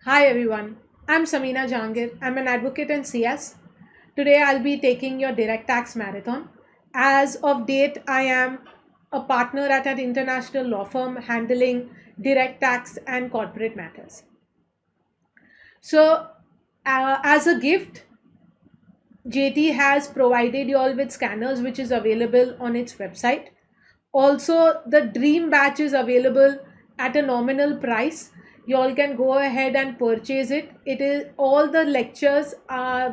Hi everyone, I'm Samina Jahangir. I'm an advocate in CS. Today I'll be taking your direct tax marathon. As of date, I am a partner at an international law firm handling direct tax and corporate matters. So, as a gift, JT has provided you all with scanners which is available on its website. Also, the Dream Batch is available at a nominal price. You all can go ahead and purchase it. It is all the lectures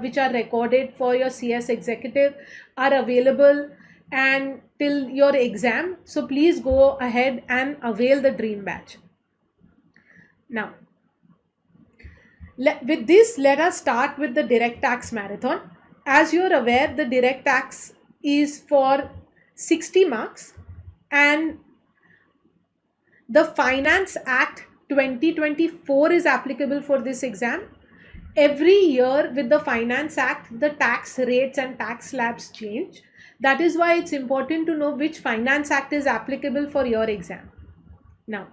which are recorded for your CS executive are available and till your exam. So please go ahead and avail the Dream Batch. Now, with this, let us start with the direct tax marathon. As you are aware, the direct tax is for 60 marks, and the Finance Act 2024 is applicable for this exam. Every year with the Finance Act, the tax rates and tax slabs change. That is why it's important to know which Finance Act is applicable for your exam. Now,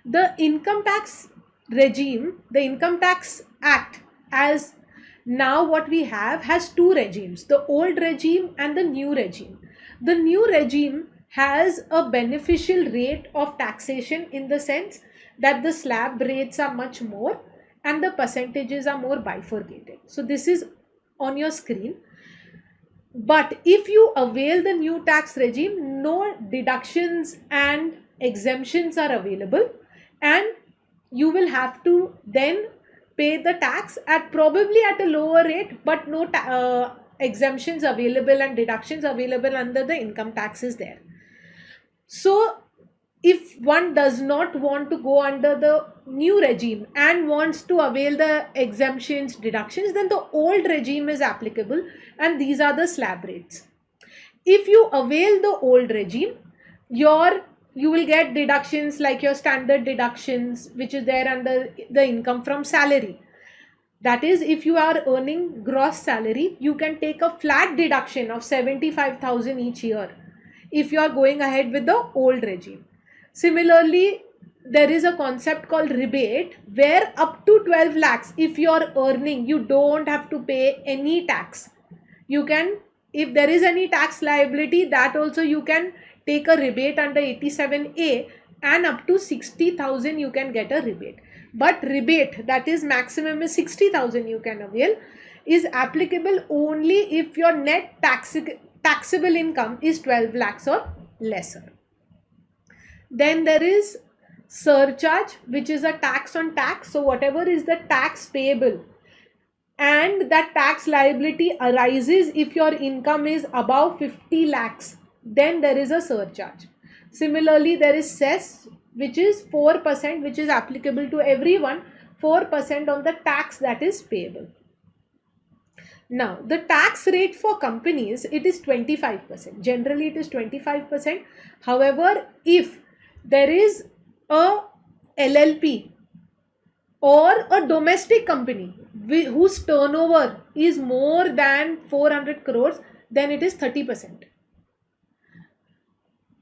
the income tax regime, the Income Tax Act, as now what we have, has two regimes, the old regime and the new regime. The new regime has a beneficial rate of taxation in the sense that the slab rates are much more and the percentages are more bifurcated. So this is on your screen. But if you avail the new tax regime, no deductions and exemptions are available, and you will have to then pay the tax at probably at a lower rate, but no exemptions available and deductions available under the income tax is there. So if one does not want to go under the new regime and wants to avail the exemptions, deductions, then the old regime is applicable, and these are the slab rates. If you avail the old regime, you will get deductions like your standard deductions which is there under the income from salary. That is, if you are earning gross salary, you can take a flat deduction of 75,000 each year if you are going ahead with the old regime. Similarly, there is a concept called rebate where up to 12 lakhs, if you are earning, you don't have to pay any tax. You can, if there is any tax liability, that also you can take a rebate under 87A, and up to 60,000 you can get a rebate. But rebate, that is maximum is 60,000 you can avail, is applicable only if your net taxable income is 12 lakhs or lesser. Then there is surcharge, which is a tax on tax. So whatever is the tax payable and that tax liability arises if your income is above 50 lakhs, then there is a surcharge. Similarly, there is cess, which is 4%, which is applicable to everyone, 4% on the tax that is payable. Now, the tax rate for companies, it is 25%. Generally, it is 25%. However, if there is a LLP or a domestic company whose turnover is more than 400 crores, then it is 30%.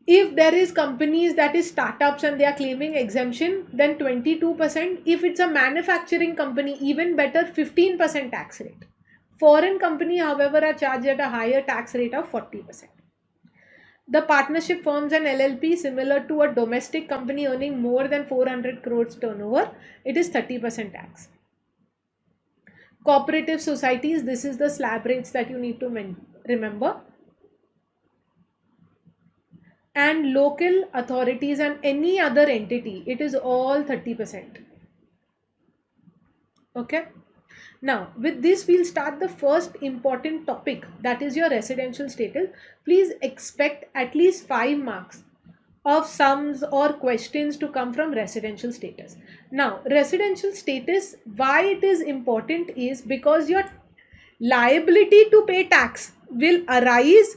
If there is companies that is startups and they are claiming exemption, then 22%. If it's a manufacturing company, even better, 15% tax rate. Foreign company, however, are charged at a higher tax rate of 40%. The partnership firms and LLP, similar to a domestic company earning more than 400 crores turnover, it is 30% tax. Cooperative societies, this is the slab rates that you need to remember. And local authorities and any other entity, it is all 30%. Okay. Now, with this, we'll start the first important topic, that is your residential status. Please expect at least 5 marks of sums or questions to come from residential status. Now, residential status, why it is important is because your liability to pay tax will arise.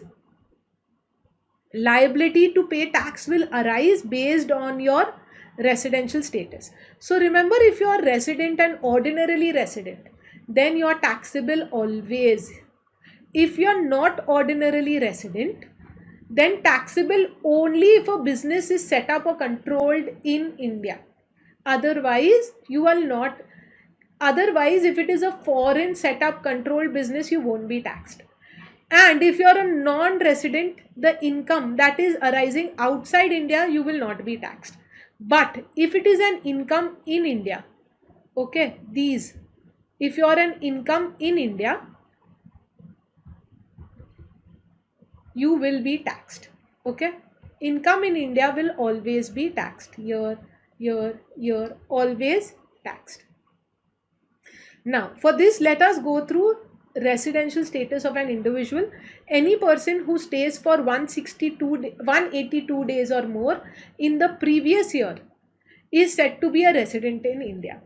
Liability to pay tax will arise based on your residential status. So remember, if you are resident and ordinarily resident, then you are taxable always. If you are not ordinarily resident, then taxable only if a business is set up or controlled in India. Otherwise, you will not. Otherwise, if it is a foreign setup controlled business, you won't be taxed. And if you are a non-resident, the income that is arising outside India, you will not be taxed. But if it is an income in India, okay, these, if you are an income in India, you will be taxed. Okay, income in India will always be taxed. Year, always taxed. Now, for this, let us go through residential status of an individual. Any person who stays for 182 days or more in the previous year is said to be a resident in India.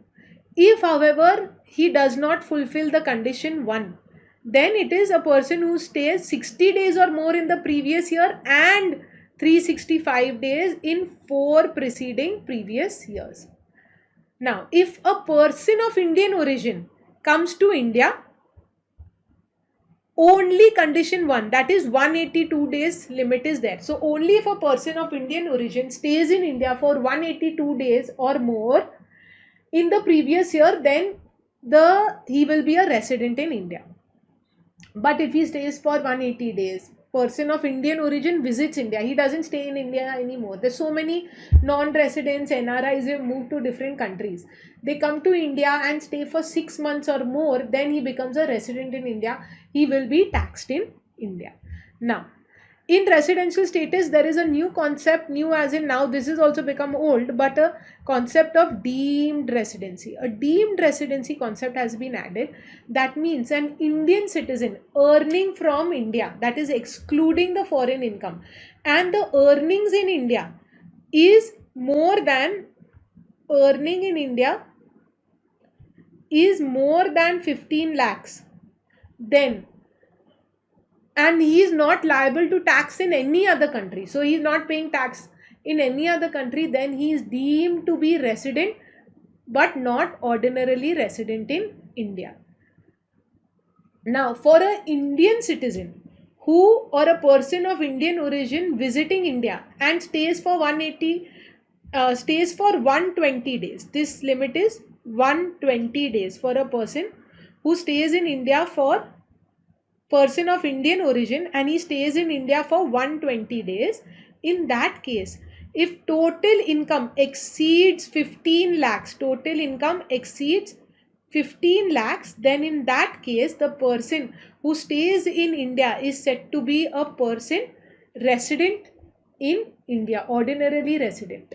If, however, he does not fulfill the condition 1, then it is a person who stays 60 days or more in the previous year and 365 days in 4 preceding previous years. Now, if a person of Indian origin comes to India, only condition 1, that is 182 days limit is there. So, only if a person of Indian origin stays in India for 182 days or more in the previous year, then he will be a resident in India. But if he stays for 180 days, person of Indian origin visits India, he doesn't stay in India anymore. There's so many non-residents, NRIs have moved to different countries. They come to India and stay for 6 months or more, then he becomes a resident in India. He will be taxed in India. Now, in residential status, there is a new concept, new as in now this is also become old, but a concept of deemed residency. A deemed residency concept has been added. That means an Indian citizen earning from India, that is excluding the foreign income, and the earnings in India is more than, earning in India is more than 15 lakhs, then, and he is not liable to tax in any other country. So he is not paying tax in any other country, then he is deemed to be resident but not ordinarily resident in India. Now, for an Indian citizen who or a person of Indian origin visiting India and stays for 120 days. This limit is 120 days for a person who stays in India, for person of Indian origin, and he stays in India for 120 days. In that case, if total income exceeds 15 lakhs, total income exceeds 15 lakhs, then in that case, the person who stays in India is said to be a person resident in India, ordinarily resident.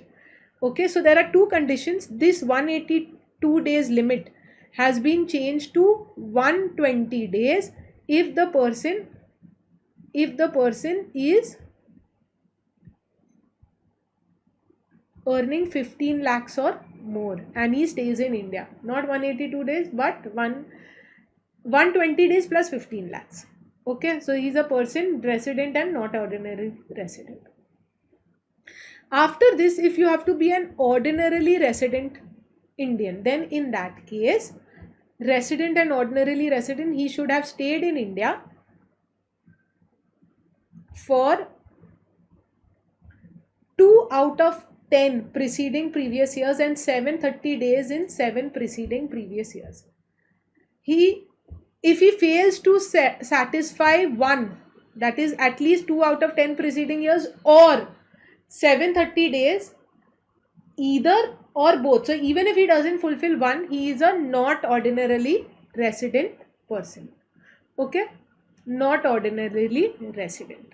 Okay, so there are two conditions. This 182 days limit has been changed to 120 days if the person is earning 15 lakhs or more and he stays in India. Not 182 days, but 120 days plus 15 lakhs. Okay, so he is a person resident and not ordinary resident. After this, if you have to be an ordinarily resident Indian, then in that case, resident and ordinarily resident, he should have stayed in India for 2 out of 10 preceding previous years and 730 days in 7 preceding previous years. If he fails to satisfy one, that is at least 2 out of 10 preceding years or 730 days, either or both. So even if he doesn't fulfill one, he is a not ordinarily resident person. Okay, not ordinarily resident.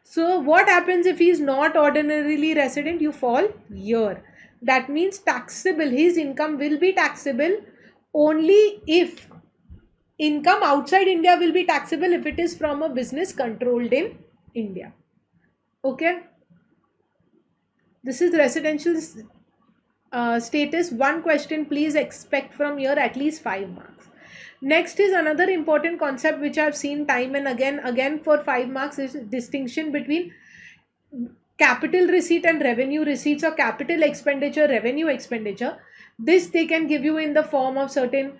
So what happens if he is not ordinarily resident? You fall here. That means taxable, his income will be taxable only if income outside India will be taxable if it is from a business controlled in India. Okay, this is residential status. One question please expect from here, at least 5 marks. Next is another important concept which I have seen time and again for 5 marks, is distinction between capital receipt and revenue receipts, or capital expenditure, revenue expenditure. This they can give you in the form of certain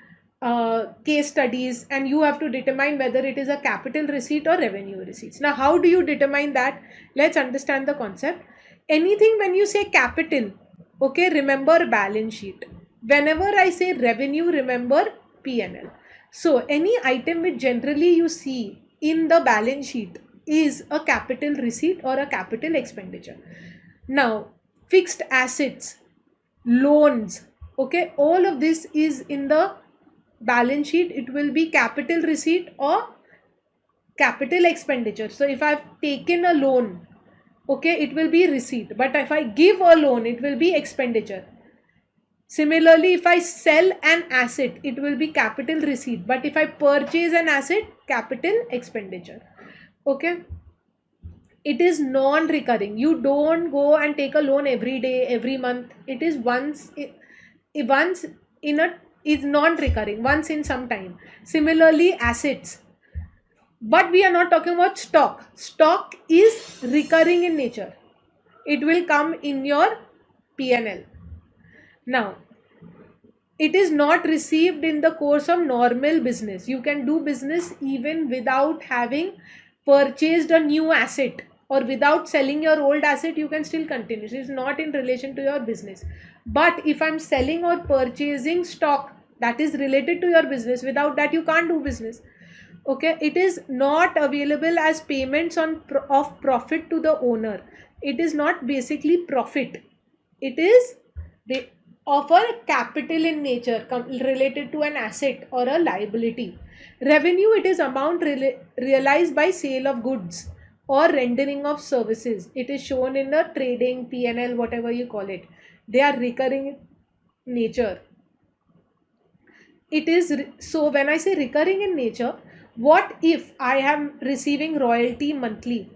case studies, and you have to determine whether it is a capital receipt or revenue receipts. Now, how do you determine that? Let's understand the concept. Anything when you say capital, Okay, remember balance sheet. Whenever I say revenue, remember P&L. So any item which generally you see in the balance sheet is a capital receipt or a capital expenditure. Now, fixed assets, loans, okay, all of this is in the balance sheet. It will be capital receipt or capital expenditure. So if I've taken a loan, okay, it will be receipt, but if I give a loan, it will be expenditure. Similarly, if I sell an asset, it will be capital receipt, but if I purchase an asset, capital expenditure. Okay, it is non-recurring. You don't go and take a loan every day, every month. It is once in a, is non-recurring, once in some time. Similarly, assets, but we are not talking about stock. Stock is recurring in nature. It will come in your P&L. Now, it is not received in the course of normal business. You can do business even without having purchased a new asset, or without selling your old asset, you can still continue. It is not in relation to your business. But if I'm selling or purchasing stock that is related to your business, without that you can't do business. Okay, it is not available as payments of profit to the owner. It is not basically profit. It is of a capital in nature, related to an asset or a liability. Revenue, it is amount realized by sale of goods or rendering of services. It is shown in the trading P&L, whatever you call it. They are recurring nature. It is so when I say recurring in nature, what if I am receiving royalty monthly?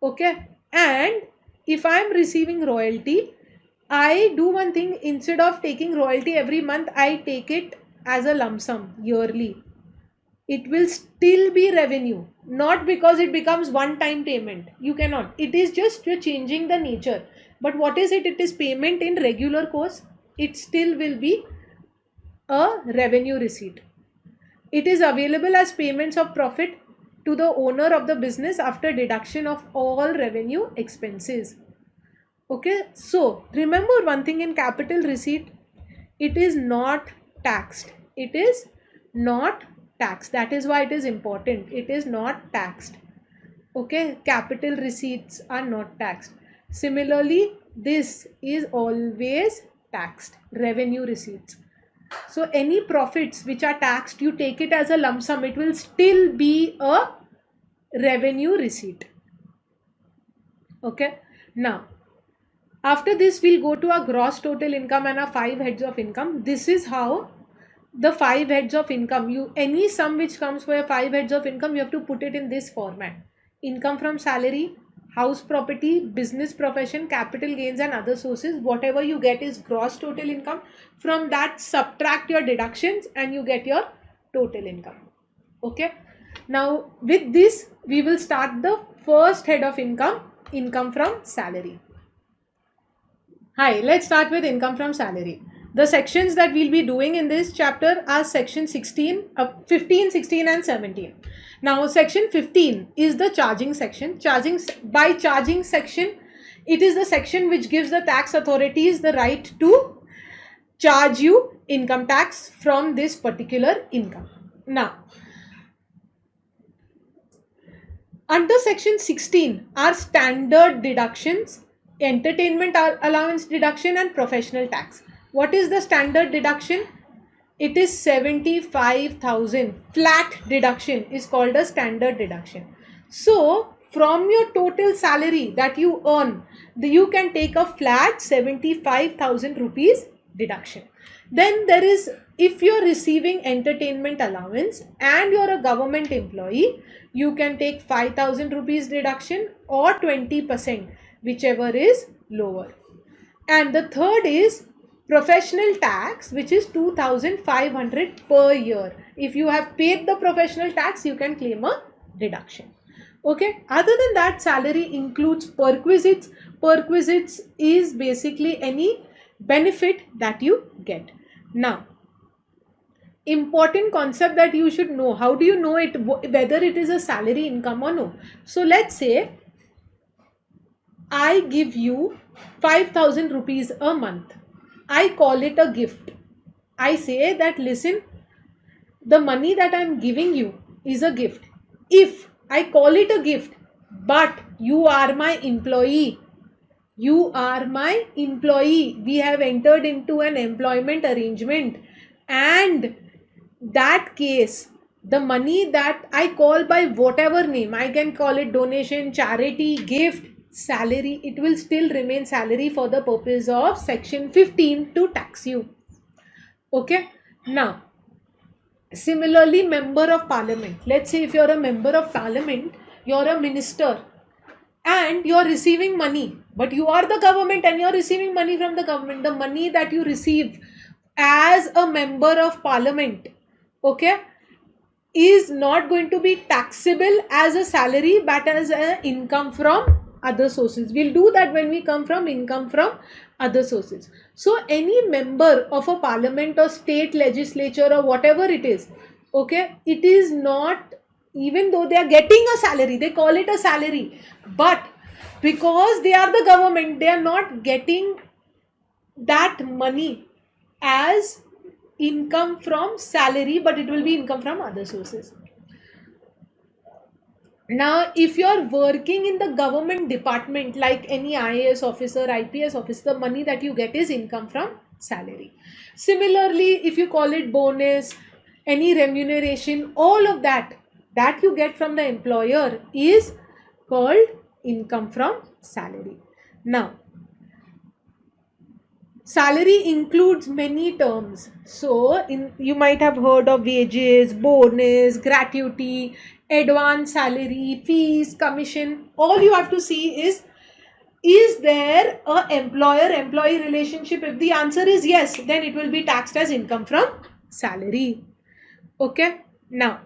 Okay, and if I am receiving royalty, I do one thing. Instead of taking royalty every month, I take it as a lump sum yearly. It will still be revenue, not because it becomes one time payment. You cannot. It is just you're changing the nature. But what is it? It is payment in regular course. It still will be a revenue receipt. It is available as payments of profit to the owner of the business after deduction of all revenue expenses. Okay, so remember one thing in capital receipt, it is not taxed. It is not taxed. That is why it is important. It is not taxed. Okay, capital receipts are not taxed. Similarly, this is always taxed, revenue receipts. So any profits which are taxed, you take it as a lump sum, it will still be a revenue receipt. Okay, now after this we'll go to our gross total income and our 5 heads of income. This is how the 5 heads of income, you any sum which comes for your 5 heads of income, you have to put it in this format: income from salary, house property, business profession, capital gains and other sources. Whatever you get is gross total income. From that, subtract your deductions and you get your total income. Okay, now with this we will start the first head of income, income from salary. Hi, let's start with income from salary. The sections that we'll be doing in this chapter are section 16, 15, 16 and 17. Now section 15 is the charging section. Charging section, it is the section which gives the tax authorities the right to charge you income tax from this particular income. Now, under section 16 are standard deductions, entertainment allowance deduction and professional tax. What is the standard deduction? It is 75,000. Flat deduction is called a standard deduction. So from your total salary that you earn, you can take a flat 75,000 rupees deduction. Then there is, if you are receiving entertainment allowance and you are a government employee, you can take 5,000 rupees deduction or 20%, whichever is lower. And the third is professional tax, which is 2,500 per year. If you have paid the professional tax, you can claim a deduction. Okay, other than that, salary includes perquisites. Perquisites is basically any benefit that you get. Now, important concept that you should know: how do you know it, whether it is a salary income or no? So let's say I give you 5,000 rupees a month. I call it a gift. I say that, listen, the money that I'm giving you is a gift. If I call it a gift, but you are my employee, you are my employee, we have entered into an employment arrangement, and that case, the money that I call by whatever name, I can call it donation, charity, gift, salary, it will still remain salary for the purpose of section 15 to tax you. Okay. Now, similarly, member of parliament, let's say if you're a member of parliament, you're a minister and you're receiving money, but you are the government and you're receiving money from the government. The money that you receive as a member of parliament, okay, is not going to be taxable as a salary but as an income from other sources. We'll do that when we come from income from other sources. So any member of a parliament or state legislature or whatever it is, okay, it is not, even though they are getting a salary, they call it a salary, but because they are the government, they are not getting that money as income from salary, but it will be income from other sources. Now, if you're working in the government department like any IAS officer, IPS officer, the money that you get is income from salary. Similarly, if you call it bonus, any remuneration, all of that you get from the employer is called income from salary. Now, salary includes many terms. So, you might have heard of wages, bonus, gratuity, advance salary, fees, commission. All you have to see is there a employer-employee relationship? If the answer is yes, then it will be taxed as income from salary. Okay. Now,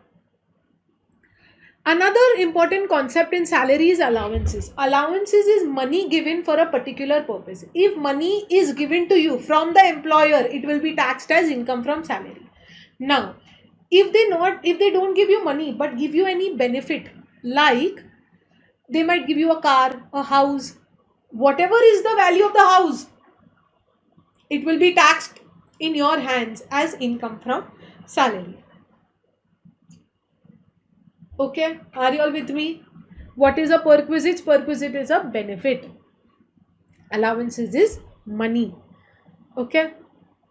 another important concept in salary is allowances. Allowances is money given for a particular purpose. If money is given to you from the employer, it will be taxed as income from salary. Now, if they don't give you money but give you any benefit, like they might give you a car, a house, whatever is the value of the house, it will be taxed in your hands as income from salary. Okay, are you all with me? What is a perquisite? Perquisite is a benefit. Allowances is money. Okay.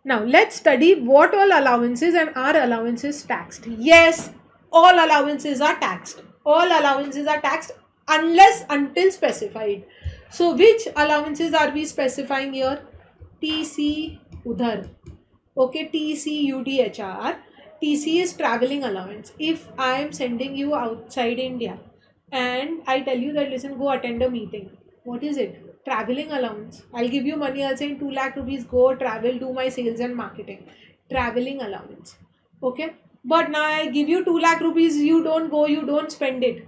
Now let's study what all allowances and are allowances taxed. Yes, all allowances are taxed. All allowances are taxed until specified. So which allowances are we specifying here? TC udhar. Okay, TCUDHR. TC is traveling allowance. If I am sending you outside India and I tell you that, listen, go attend a meeting, what is it? Traveling allowance. I'll give you money, I'll say 2 lakh rupees, go travel, do my sales and marketing. Traveling allowance. Okay. But now I give you 2 lakh rupees, you don't go, you don't spend it.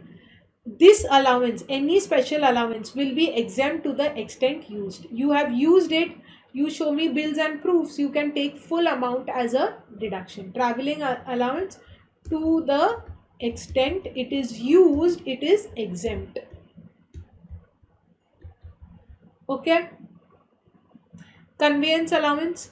This allowance, any special allowance, will be exempt to the extent used. You have used it, you show me bills and proofs, you can take full amount as a deduction. Traveling allowance, to the extent it is used, it is exempt. Okay. Conveyance allowance.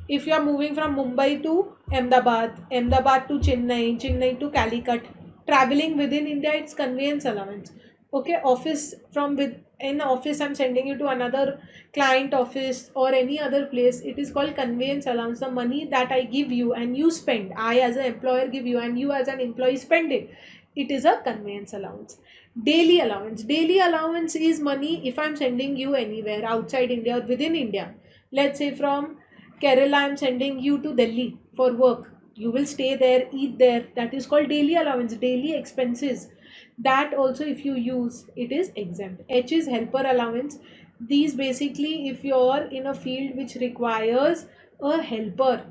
If you are moving from Mumbai to Ahmedabad, Ahmedabad to Chennai, Chennai to Calicut, traveling within India, it's conveyance allowance. Okay, office, from within office I'm sending you to another client office or any other place, it is called conveyance allowance. The money that I give you and you spend, I as an employer give you and you as an employee spend it, it is a conveyance allowance. Daily allowance. Daily allowance is money if I'm sending you anywhere outside India or within India. Let's say from Kerala I'm sending you to Delhi for work. You will stay there, eat there. That is called daily allowance, daily expenses. That also if you use, it is exempt. H is helper allowance. These basically if you're in a field which requires a helper,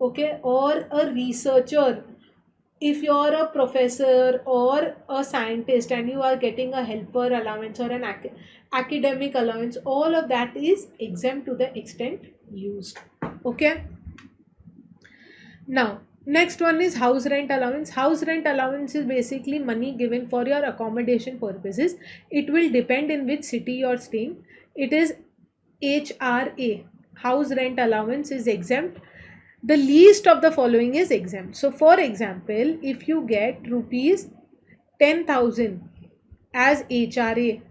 okay, or a researcher, if you're a professor or a scientist and you are getting a helper allowance or an academic allowance, all of that is exempt to the extent used. Okay. Now Next one is house rent allowance. House rent allowance is basically money given for your accommodation purposes. It will depend in which city you are staying. It is HRA. House rent allowance is exempt. The least of the following is exempt. So for example, if you get rupees 10,000 as HRA,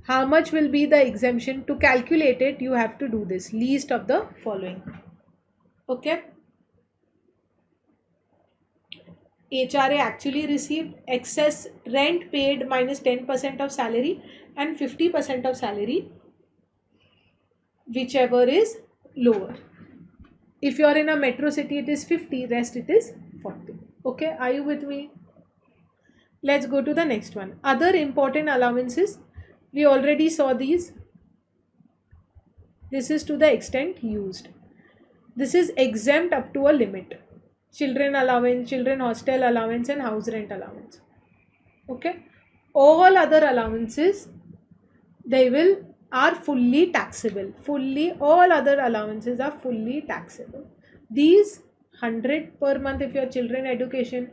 how much will be the exemption? To calculate it, you have to do this least of the following. Okay. HRA actually received excess rent paid minus 10% of salary and 50% of salary, whichever is lower. If you are in a metro city, it is 50, rest it is 40. Okay, are you with me? Let's go to the next one. Other important allowances. We already saw these. This is to the extent used. This is exempt up to a limit. Children allowance, children hostel allowance, and house rent allowance. Okay. All other allowances, they are fully taxable. All other allowances are fully taxable. These 100 per month if your children education,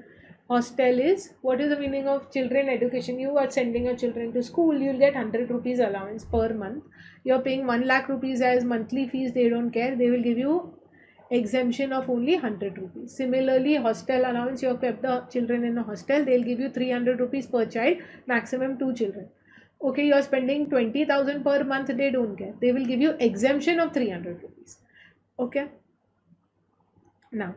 hostel is, what is the meaning of children education? You are sending your children to school, you'll get 100 rupees allowance per month. You're paying 1 lakh rupees as monthly fees, they don't care. They will give you exemption of only 100 rupees. Similarly, hostel allowance, you have kept the children in a hostel, they'll give you 300 rupees per child, maximum 2 children. Okay, you're spending 20,000 per month, they don't care. They will give you exemption of 300 rupees. Okay. Now,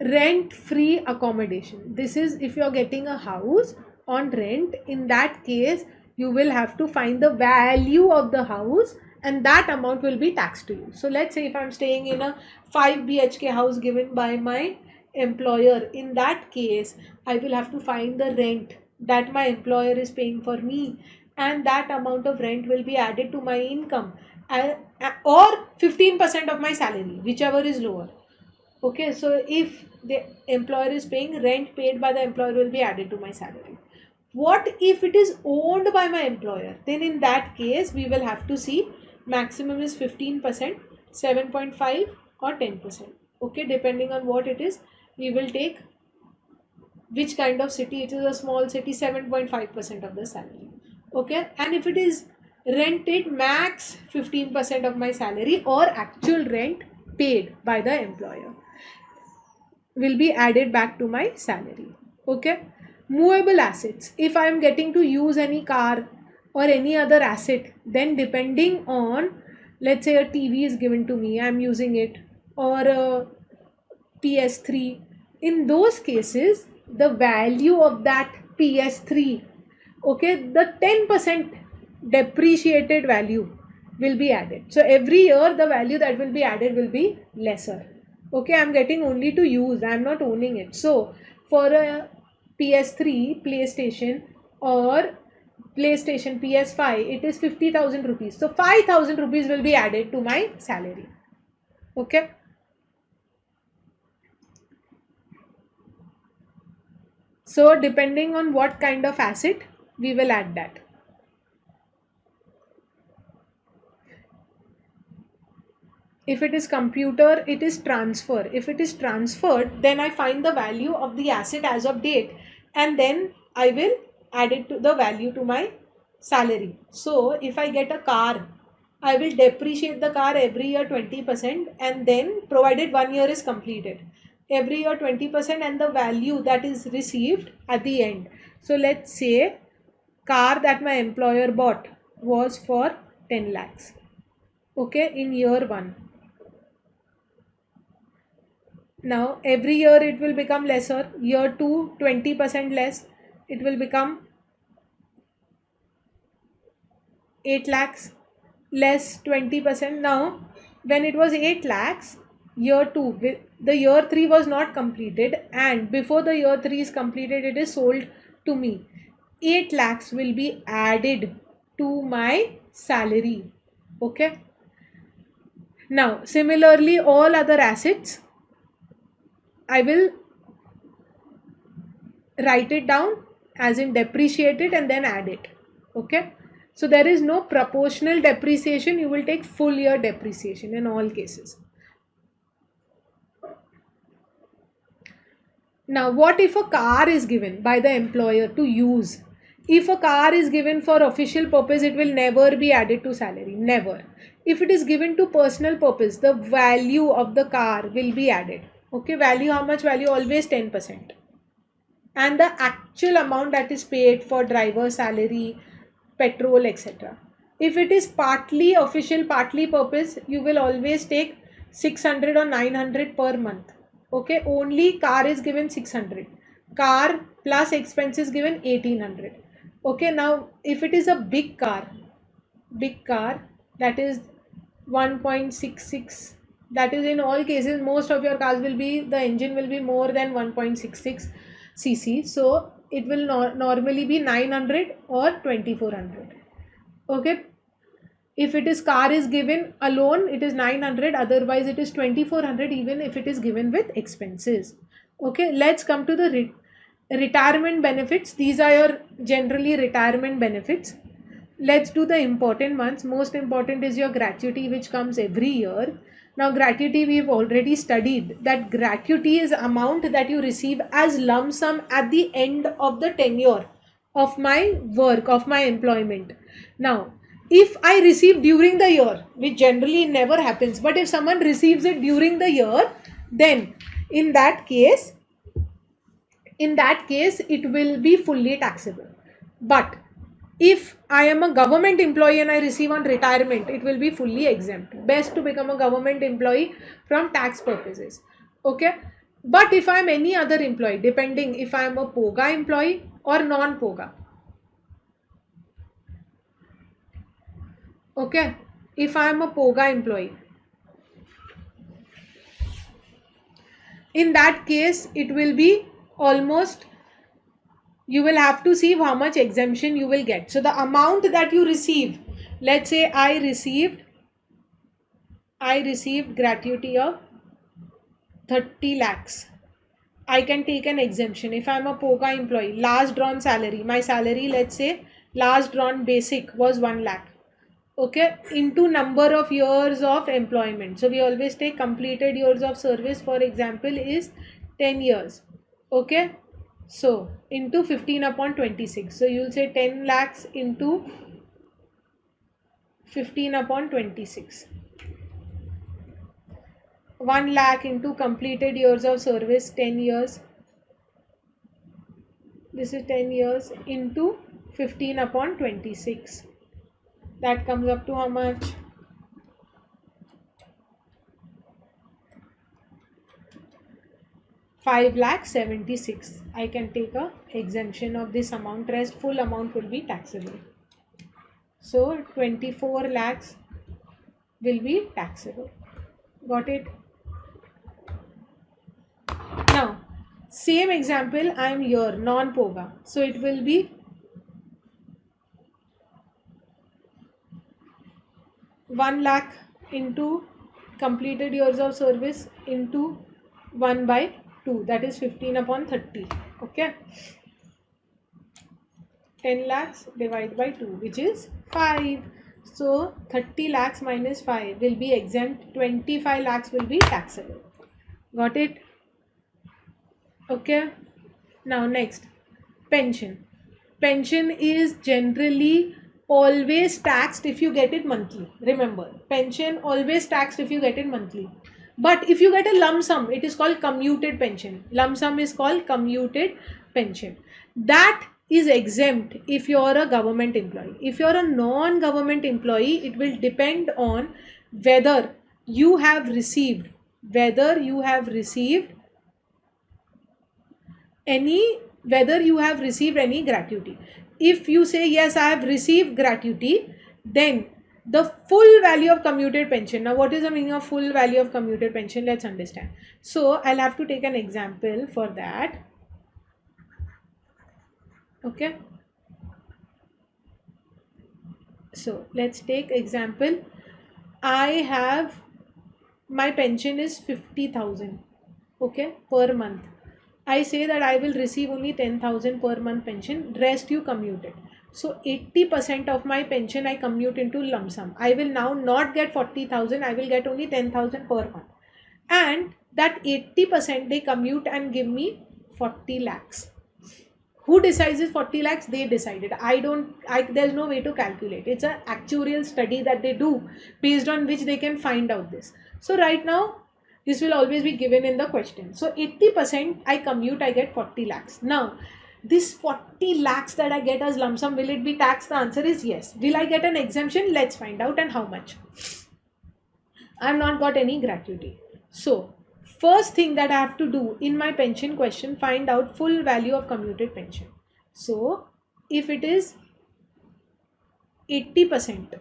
rent free accommodation. This is if you're getting a house on rent. In that case, you will have to find the value of the house and that amount will be taxed to you. So let's say if I'm staying in a 5 BHK house given by my employer, in that case I will have to find the rent that my employer is paying for me, and that amount of rent will be added to my income, or 15% of my salary, whichever is lower. Okay, so if the employer is paying, rent paid by the employer will be added to my salary. What if it is owned by my employer? Then in that case, we will have to see maximum is 15%, 7.5 or 10%. Okay, depending on what it is, we will take which kind of city. It is a small city, 7.5% of the salary. Okay, and if it is rented, max 15% of my salary or actual rent paid by the employer will be added back to my salary. Okay, movable assets. If I am getting to use any car or any other asset, then depending on, let's say a TV is given to me, I am using it, or a PS3. In those cases, the value of that PS3, okay, the 10% depreciated value will be added. So every year the value that will be added will be lesser. Okay, I'm getting only to use, I'm not owning it. So for a PS3, PlayStation, or PlayStation PS5, it is 50,000 rupees. So 5,000 rupees will be added to my salary. Okay. So depending on what kind of asset, we will add that. If it is computer, it is transfer. If it is transferred, then I find the value of the asset as of date, and then I will add it to the value to my salary. So if I get a car, I will depreciate the car every year 20%, and then provided 1 year is completed, every year 20%, and the value that is received at the end. So let's say car that my employer bought was for 10 lakhs. Okay, in year 1. Now every year it will become lesser. Year 2, 20% less. It will become 8 lakhs less 20%. Now when it was 8 lakhs, year 2, the year 3 was not completed, and before the year 3 is completed, it is sold to me. 8 lakhs will be added to my salary. Okay. Now similarly, all other assets, I will write it down as in depreciate it and then add it. Okay. So there is no proportional depreciation. You will take full year depreciation in all cases. Now, what if a car is given by the employer to use? If a car is given for official purpose, it will never be added to salary. Never. If it is given to personal purpose, the value of the car will be added. Okay, value, how much value? Always 10%. And the actual amount that is paid for driver salary, petrol, etc. If it is partly official, partly purpose, you will always take 600 or 900 per month. Okay, only car is given 600. Car plus expenses given 1800. Okay, now if it is a big car that is 1.66, that is in all cases, most of your cars will be, the engine will be more than 1.66 cc, so it will normally be 900 or 2400. Okay, if it is car is given alone, it is 900, otherwise it is 2400 even if it is given with expenses. Okay, let's come to the retirement benefits. These are your generally retirement benefits. Let's do the important ones. Most important is your gratuity, which comes every year. Now, gratuity we've already studied, that gratuity is amount that you receive as lump sum at the end of the tenure of my work, of my employment. Now, if I receive during the year, which generally never happens, but if someone receives it during the year, then in that case it will be fully taxable. But if I am a government employee and I receive on retirement, it will be fully exempt. Best to become a government employee from tax purposes. Okay, but if I am any other employee, depending if I am a POGA employee or non-POGA. Okay, if I am a POGA employee, in that case it will be almost, you will have to see how much exemption you will get. So the amount that you receive, let's say I received gratuity of 30 lakhs. I can take an exemption. If I'm a POGA employee, last drawn salary, my salary, let's say last drawn basic was 1 lakh. Okay, into number of years of employment. So we always take completed years of service, for example, is 10 years. Okay, so into 15 upon 26. So you'll say 10 lakhs into 15 upon 26. 1 lakh into completed years of service, 10 years. This is 10 years into 15 upon 26. That comes up to how much? 5,76,000. I can take a exemption of this amount. Rest full amount will be taxable. So 24 lakhs will be taxable. Got it? Now, same example, I am here, non-POGA. So it will be 1 lakh into completed years of service into 1 by 2, that is 15 upon 30. Okay, 10 lakhs divided by 2, which is 5. So 30 lakhs minus 5 will be exempt. 25 lakhs will be taxable. Got it? Okay, now next, pension. Pension is generally always taxed if you get it monthly. Remember, pension always taxed if you get it monthly. But if you get a lump sum, it is called commuted pension. Lump sum is called commuted pension. That is exempt if you are a government employee. If you are a non-government employee, it will depend on whether you have received any gratuity. If you say yes, I have received gratuity, then the full value of commuted pension. Now, what is the meaning of full value of commuted pension? Let's understand. So I'll have to take an example for that. Okay, so let's take example. I have, my pension is 50,000, okay, per month. I say that I will receive only 10,000 per month pension, rest you commute it. So 80% of my pension I commute into lump sum. I will now not get 40,000, I will get only 10,000 per month. And that 80% they commute and give me 40 lakhs. Who decides this 40 lakhs? They decided. There's no way to calculate. It's an actuarial study that they do based on which they can find out this. So right now, this will always be given in the question. So 80% I commute, I get 40 lakhs. Now, this 40 lakhs that I get as lump sum, will it be taxed? The answer is yes. Will I get an exemption? Let's find out, and how much. I've not got any gratuity. So, first thing that I have to do in my pension question, find out full value of commuted pension. So, if it is 80%,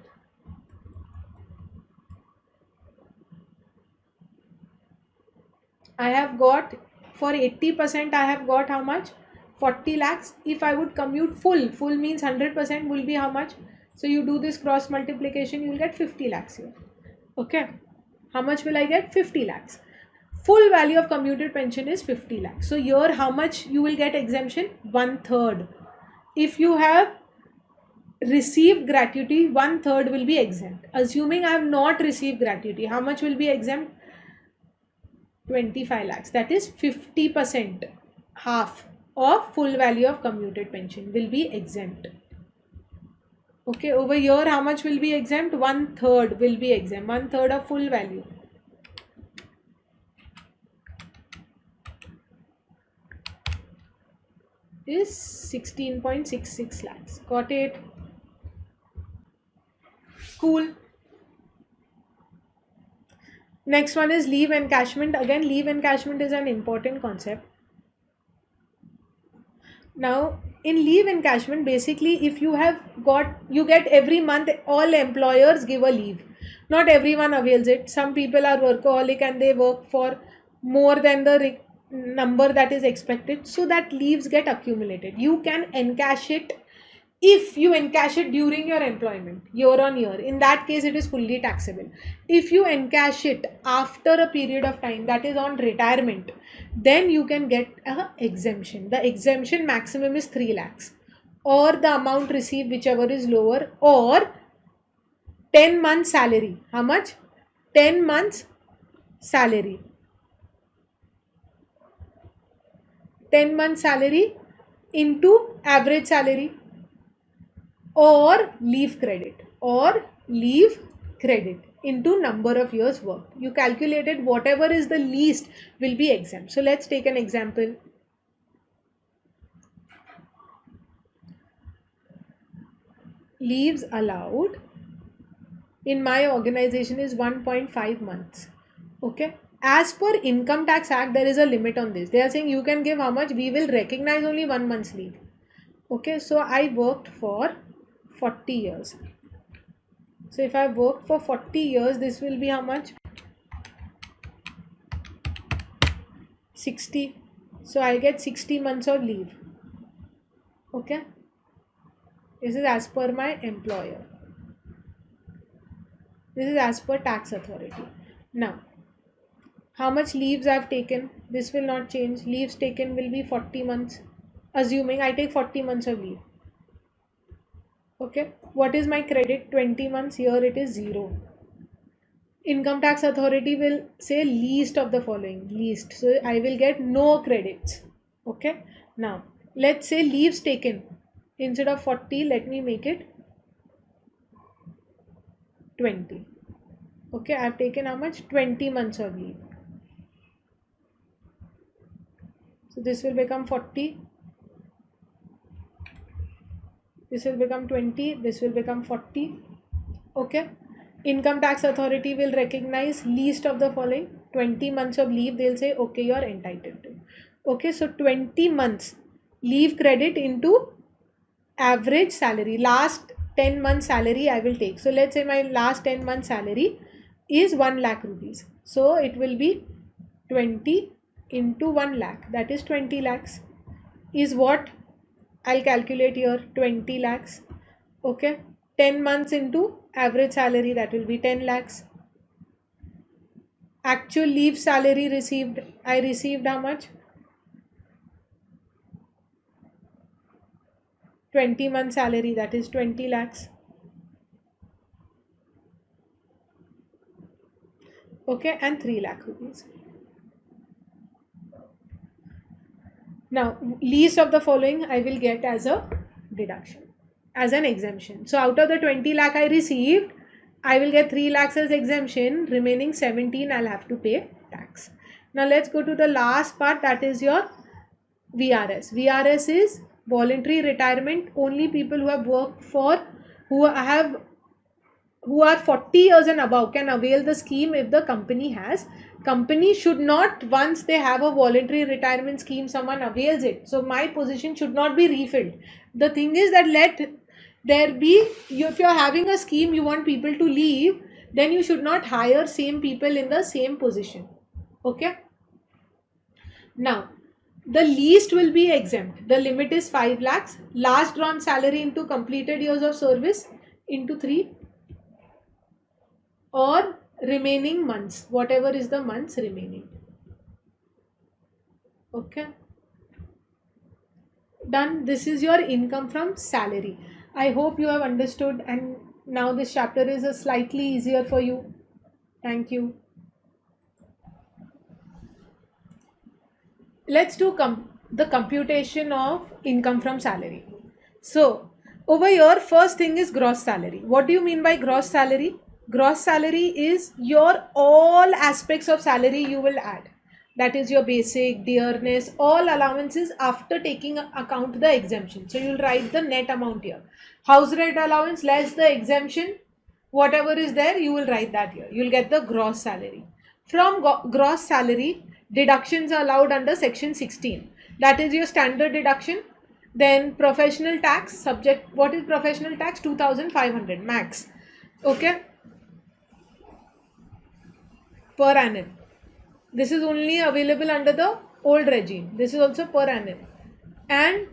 I have got, for 80% I have got how much? 40 lakhs. If I would commute full means 100% will be how much? So you do this cross multiplication, you will get 50 lakhs here. Okay. How much will I get? 50 lakhs. Full value of commuted pension is 50 lakhs. So here how much you will get exemption? 1/3. If you have received gratuity, 1/3 will be exempt. Assuming I have not received gratuity, how much will be exempt? 25 lakhs. That is 50%. Half of full value of commuted pension will be exempt. Okay, over here how much will be exempt? 1/3 will be exempt. 1/3 of full value. Is 16.66 lakhs. Got it? Cool. Next one is leave encashment. Again, leave encashment is an important concept. Now, in leave encashment, basically, if you have got, you get every month, all employers give a leave. Not everyone avails it. Some people are workaholic and they work for more than the number that is expected. So that leaves get accumulated. You can encash it if you encash it during your employment, year on year. In that case, it is fully taxable. If you encash it after a period of time, that is on retirement, then you can get a exemption. The exemption maximum is 3 lakhs, or the amount received, whichever is lower, or 10 months salary. How much? 10 months salary. 10 months salary into average salary, or leave credit into number of years worked. You calculated whatever is the least will be exempt. So let's take an example. Leaves allowed in my organization is 1.5 months. Okay. As per Income Tax Act, there is a limit on this. They are saying you can give how much? We will recognize only 1 month's leave. Okay. So I worked for 40 years. So if I work for 40 years, this will be how much? 60. So I get 60 months of leave. Okay. This is as per my employer. This is as per tax authority. Now, how much leaves I have taken? This will not change. Leaves taken will be 40 months. Assuming I take 40 months of leave. Okay. What is my credit? 20 months. Here it is 0. Income tax authority will say least of the following. Least. So I will get no credits. Okay. Now, let's say leaves taken. Instead of 40, let me make it 20. Okay. I have taken how much? 20 months of leave. So this will become 40. This will become 20. This will become 40. Okay. Income tax authority will recognize least of the following. 20 months of leave. They'll say, okay, you are entitled to. Okay. So 20 months leave credit into average salary. Last 10 months salary I will take. So let's say my last 10 months salary is 1 lakh rupees. So it will be 20 into 1 lakh. That is 20 lakhs. Is what I'll calculate here. 20 lakhs. Okay. 10 months into average salary, that will be 10 lakhs. Actual leave salary received, I received how much? 20 months salary, that is 20 lakhs. Okay, and 3 lakh rupees. Now, least of the following I will get as a deduction, as an exemption. So out of the 20 lakh I received, I will get 3 lakhs as exemption, remaining 17 I'll have to pay tax. Now let's go to the last part, that is your VRS. VRS is voluntary retirement. Only people who have worked for, who are 40 years and above can avail the scheme if the company has. Company should not, once they have a voluntary retirement scheme, someone avails it. So my position should not be refilled. The thing is that let there be, if you're having a scheme, you want people to leave, then you should not hire same people in the same position. Okay. Now, the least will be exempt. The limit is 5 lakhs. Last drawn salary into completed years of service into 3, or remaining months, whatever is the months remaining. Okay. Done. This is your income from salary. I hope you have understood, and now this chapter is a slightly easier for you. Thank you. Let's do the computation of income from salary. So over here, first thing is gross salary. What do you mean by gross salary? Gross salary is your all aspects of salary you will add. That is your basic, dearness, all allowances after taking account the exemption. So you'll write the net amount here. House rent allowance less the exemption, whatever is there, you will write that here. You'll get the gross salary. From gross salary, deductions are allowed under section 16. That is your standard deduction. Then professional tax, subject, what is professional tax? 2,500 max. Okay. Per annum. This is only available under the old regime. This is also per annum. And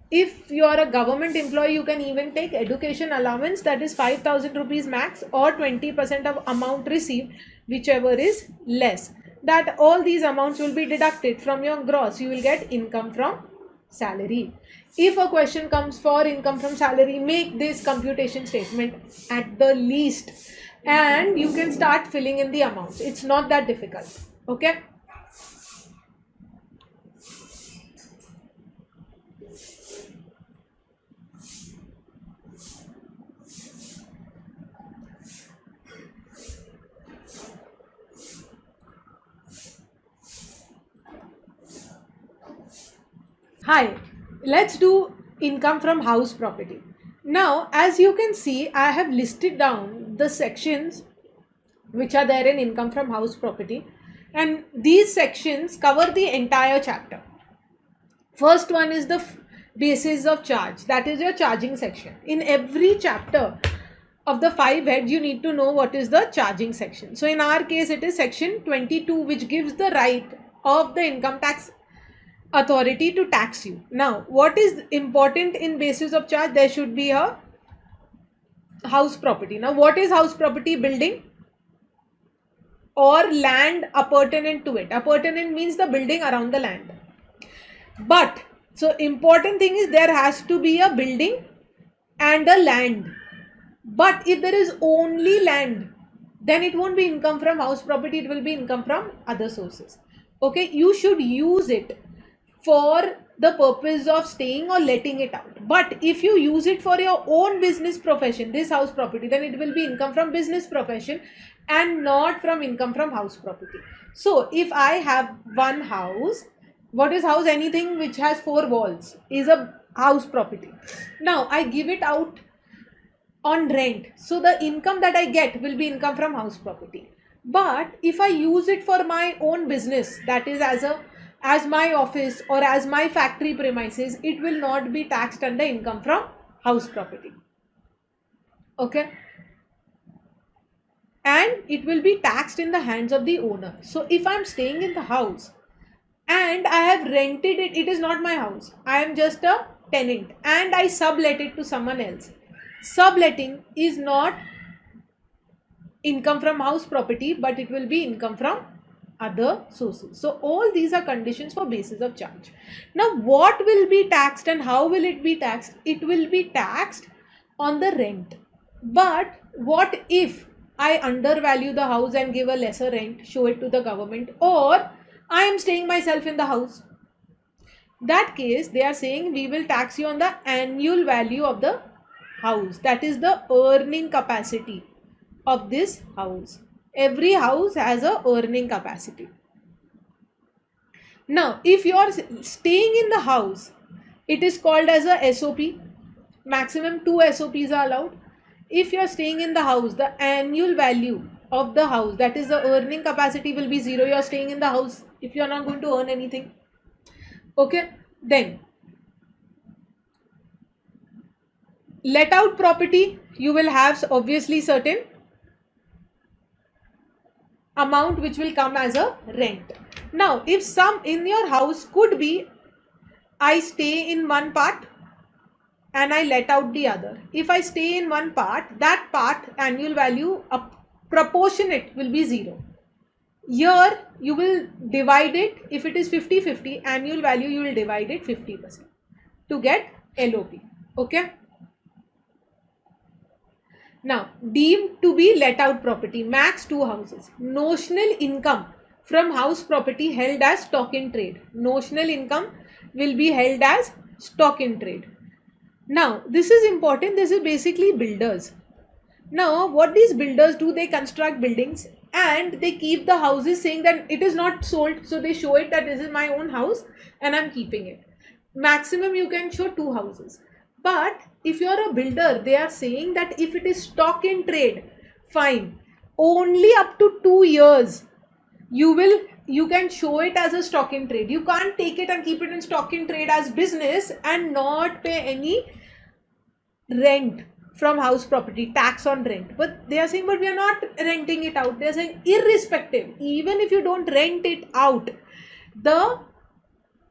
if you are a government employee, you can even take education allowance, that is 5,000 rupees max, or 20% of amount received, whichever is less. That all these amounts will be deducted from your gross. You will get income from salary. If a question comes for income from salary, make this computation statement at the least, and you can start filling in the amounts. It's not that difficult. Okay. Hi, let's do income from house property. Now, as you can see, I have listed down the sections which are there in income from house property, and these sections cover the entire chapter. First one is the basis of charge, that is your charging section. In every chapter of the 5 heads, you need to know what is the charging section. So in our case, it is section 22, which gives the right of the income tax authority to tax you. Now, what is important in basis of charge? There should be a house property. Now, what is house property? Building or land appurtenant to it. Appurtenant means the building around the land. But, so important thing is there has to be a building and a land. But if there is only land, then it won't be income from house property, it will be income from other sources. Okay, you should use it for the purpose of staying or letting it out. But if you use it for your own business profession, this house property, then it will be income from business profession and not from income from house property. So if I have one house, what is house? Anything which has 4 walls is a house property. Now I give it out on rent, so the income that I get will be income from house property. But if I use it for my own business, that is as my office or as my factory premises, it will not be taxed under income from house property. Okay. And it will be taxed in the hands of the owner. So if I am staying in the house and I have rented it, it is not my house. I am just a tenant and I sublet it to someone else. Subletting is not income from house property, but it will be income from other sources. So all these are conditions for basis of charge. Now what will be taxed and how will it be taxed? It will be taxed on the rent. But what if I undervalue the house and give a lesser rent, show it to the government, or I am staying myself in the house? That case, they are saying we will tax you on the annual value of the house. That is the earning capacity of this house. Every house has a earning capacity. Now, if you are staying in the house, it is called as a SOP. Maximum 2 SOPs are allowed. If you are staying in the house, the annual value of the house, that is the earning capacity, will be 0. You are staying in the house if you are not going to earn anything. Okay, then let out property, you will have obviously certain amount which will come as a rent. Now, if some in your house could be, I stay in one part and I let out the other. If I stay in one part, that part annual value proportionate will be 0. Here you will divide it. If it is 50-50 annual value, you will divide it 50% to get LOP. Okay. Now, deemed to be let out property, max 2 houses. Notional income from house property held as stock in trade. Notional income will be held as stock in trade. Now, this is important. This is basically builders. Now, what these builders do, they construct buildings and they keep the houses saying that it is not sold. So, they show it that this is my own house and I'm keeping it. Maximum you can show 2 houses. But if you are a builder, they are saying that if it is stock in trade, fine. Only up to 2 years you can show it as a stock in trade. You can't take it and keep it in stock in trade as business and not pay any rent from house property, tax on rent. But they are saying, but we are not renting it out. They are saying irrespective, even if you don't rent it out, the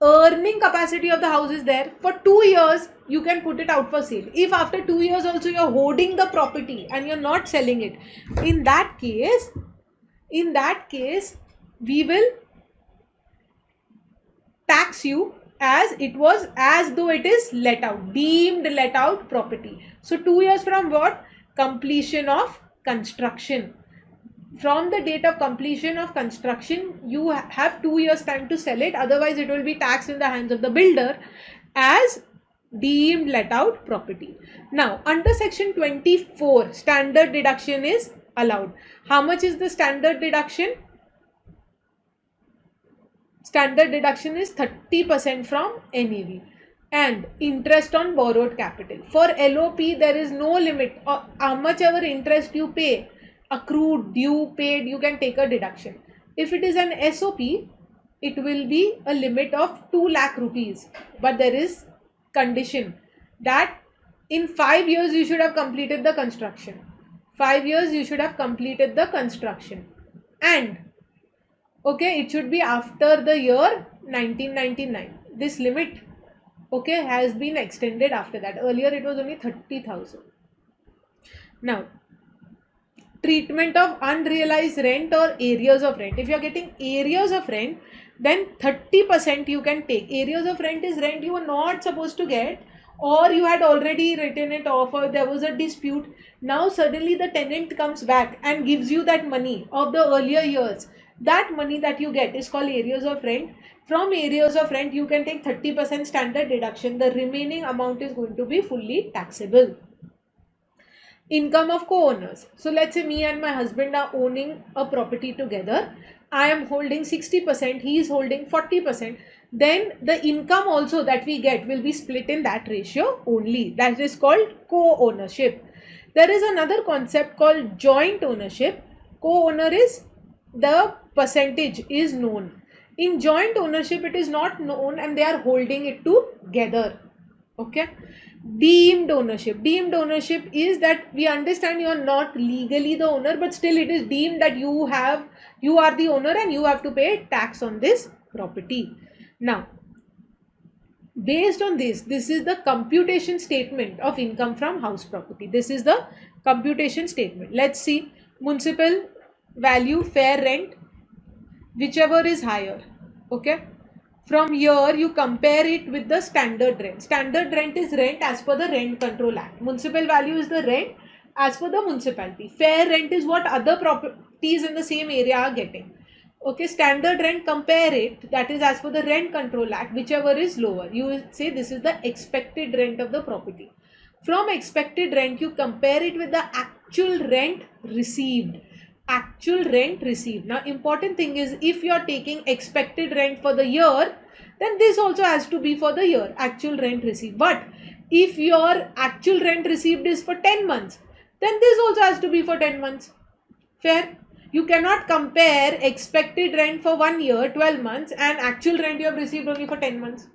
earning capacity of the house is there. For 2 years you can put it out for sale. If after 2 years also you're holding the property and you're not selling it, in that case we will tax you as though it is let out, deemed let out property. So 2 years from what? Completion of construction. From the date of completion of construction, you have 2 years time to sell it. Otherwise, it will be taxed in the hands of the builder as deemed let out property. Now, under section 24, standard deduction is allowed. How much is the standard deduction? Standard deduction is 30% from NAV and interest on borrowed capital. For LOP, there is no limit. How much ever interest you pay, accrued, due, paid, you can take a deduction. If it is an SOP, it will be a limit of 2 lakh rupees. But there is condition that in 5 years you should have completed the construction. 5 years you should have completed the construction. And okay, it should be after the year 1999. This limit, okay, has been extended after that. Earlier it was only 30,000. Now, treatment of unrealized rent or areas of rent. If you are getting areas of rent, then 30% you can take. Areas of rent is rent you were not supposed to get, or you had already written it off, or there was a dispute. Now suddenly the tenant comes back and gives you that money of the earlier years. That money that you get is called areas of rent. From areas of rent, you can take 30% standard deduction. The remaining amount is going to be fully taxable. Income of co-owners. So let's say me and my husband are owning a property together. I am holding 60%, he is holding 40%. Then the income also that we get will be split in that ratio only. That is called co-ownership. There is another concept called joint ownership. Co-owner is the percentage is known. In joint ownership, it is not known and they are holding it together. Okay. Deemed ownership. Deemed ownership is that we understand you are not legally the owner, but still it is deemed that you are the owner and you have to pay tax on this property. Now, based on this is the computation statement of income from house property. This is the computation statement. Let's see. Municipal value, fair rent, whichever is higher. Okay. From here, you compare it with the standard rent. Standard rent is rent as per the Rent Control Act. Municipal value is the rent as per the municipality. Fair rent is what other properties in the same area are getting. Okay, standard rent, compare it, that is as per the Rent Control Act, whichever is lower. You will say this is the expected rent of the property. From expected rent, you compare it with the actual rent received. Actual rent received. Now, important thing is, if you are taking expected rent for the year, then this also has to be for the year, actual rent received. But if your actual rent received is for 10 months, then this also has to be for 10 months. Fair? You cannot compare expected rent for 1 year, 12 months, and actual rent you have received only for 10 months.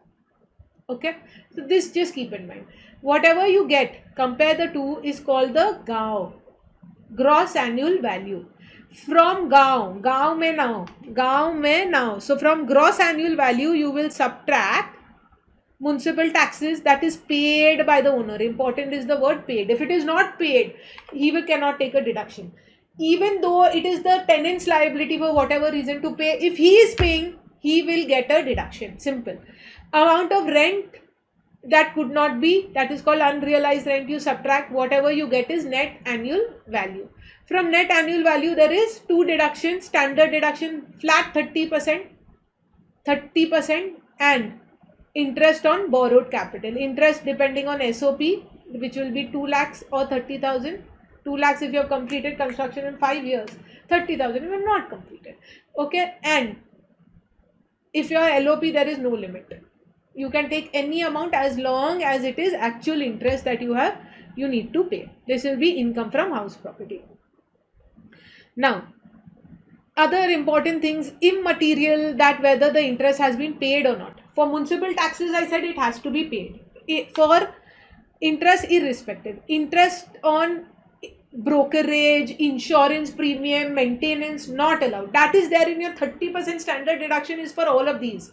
Okay? So this just keep in mind. Whatever you get, compare the two, is called the GAO, gross annual value. From GAO mein now. So from gross annual value, you will subtract municipal taxes that is paid by the owner. Important is the word paid. If it is not paid, he cannot take a deduction. Even though it is the tenant's liability for whatever reason to pay, if he is paying, he will get a deduction. Simple. Amount of rent that could not be, that is called unrealized rent. You subtract, whatever you get is net annual value. From net annual value, there is two deductions. Standard deduction, flat 30%, and interest on borrowed capital. Interest depending on SOP, which will be 2 lakhs or 30,000. 2 lakhs if you have completed construction in 5 years. 30,000 if you have not completed. Okay, and if you are LOP, there is no limit. You can take any amount as long as it is actual interest that you need to pay. This will be income from house property. Now, other important things, immaterial, that whether the interest has been paid or not. For municipal taxes, I said it has to be paid. For interest, irrespective. Interest on brokerage, insurance premium, maintenance, not allowed. That is there in your 30% standard deduction is for all of these.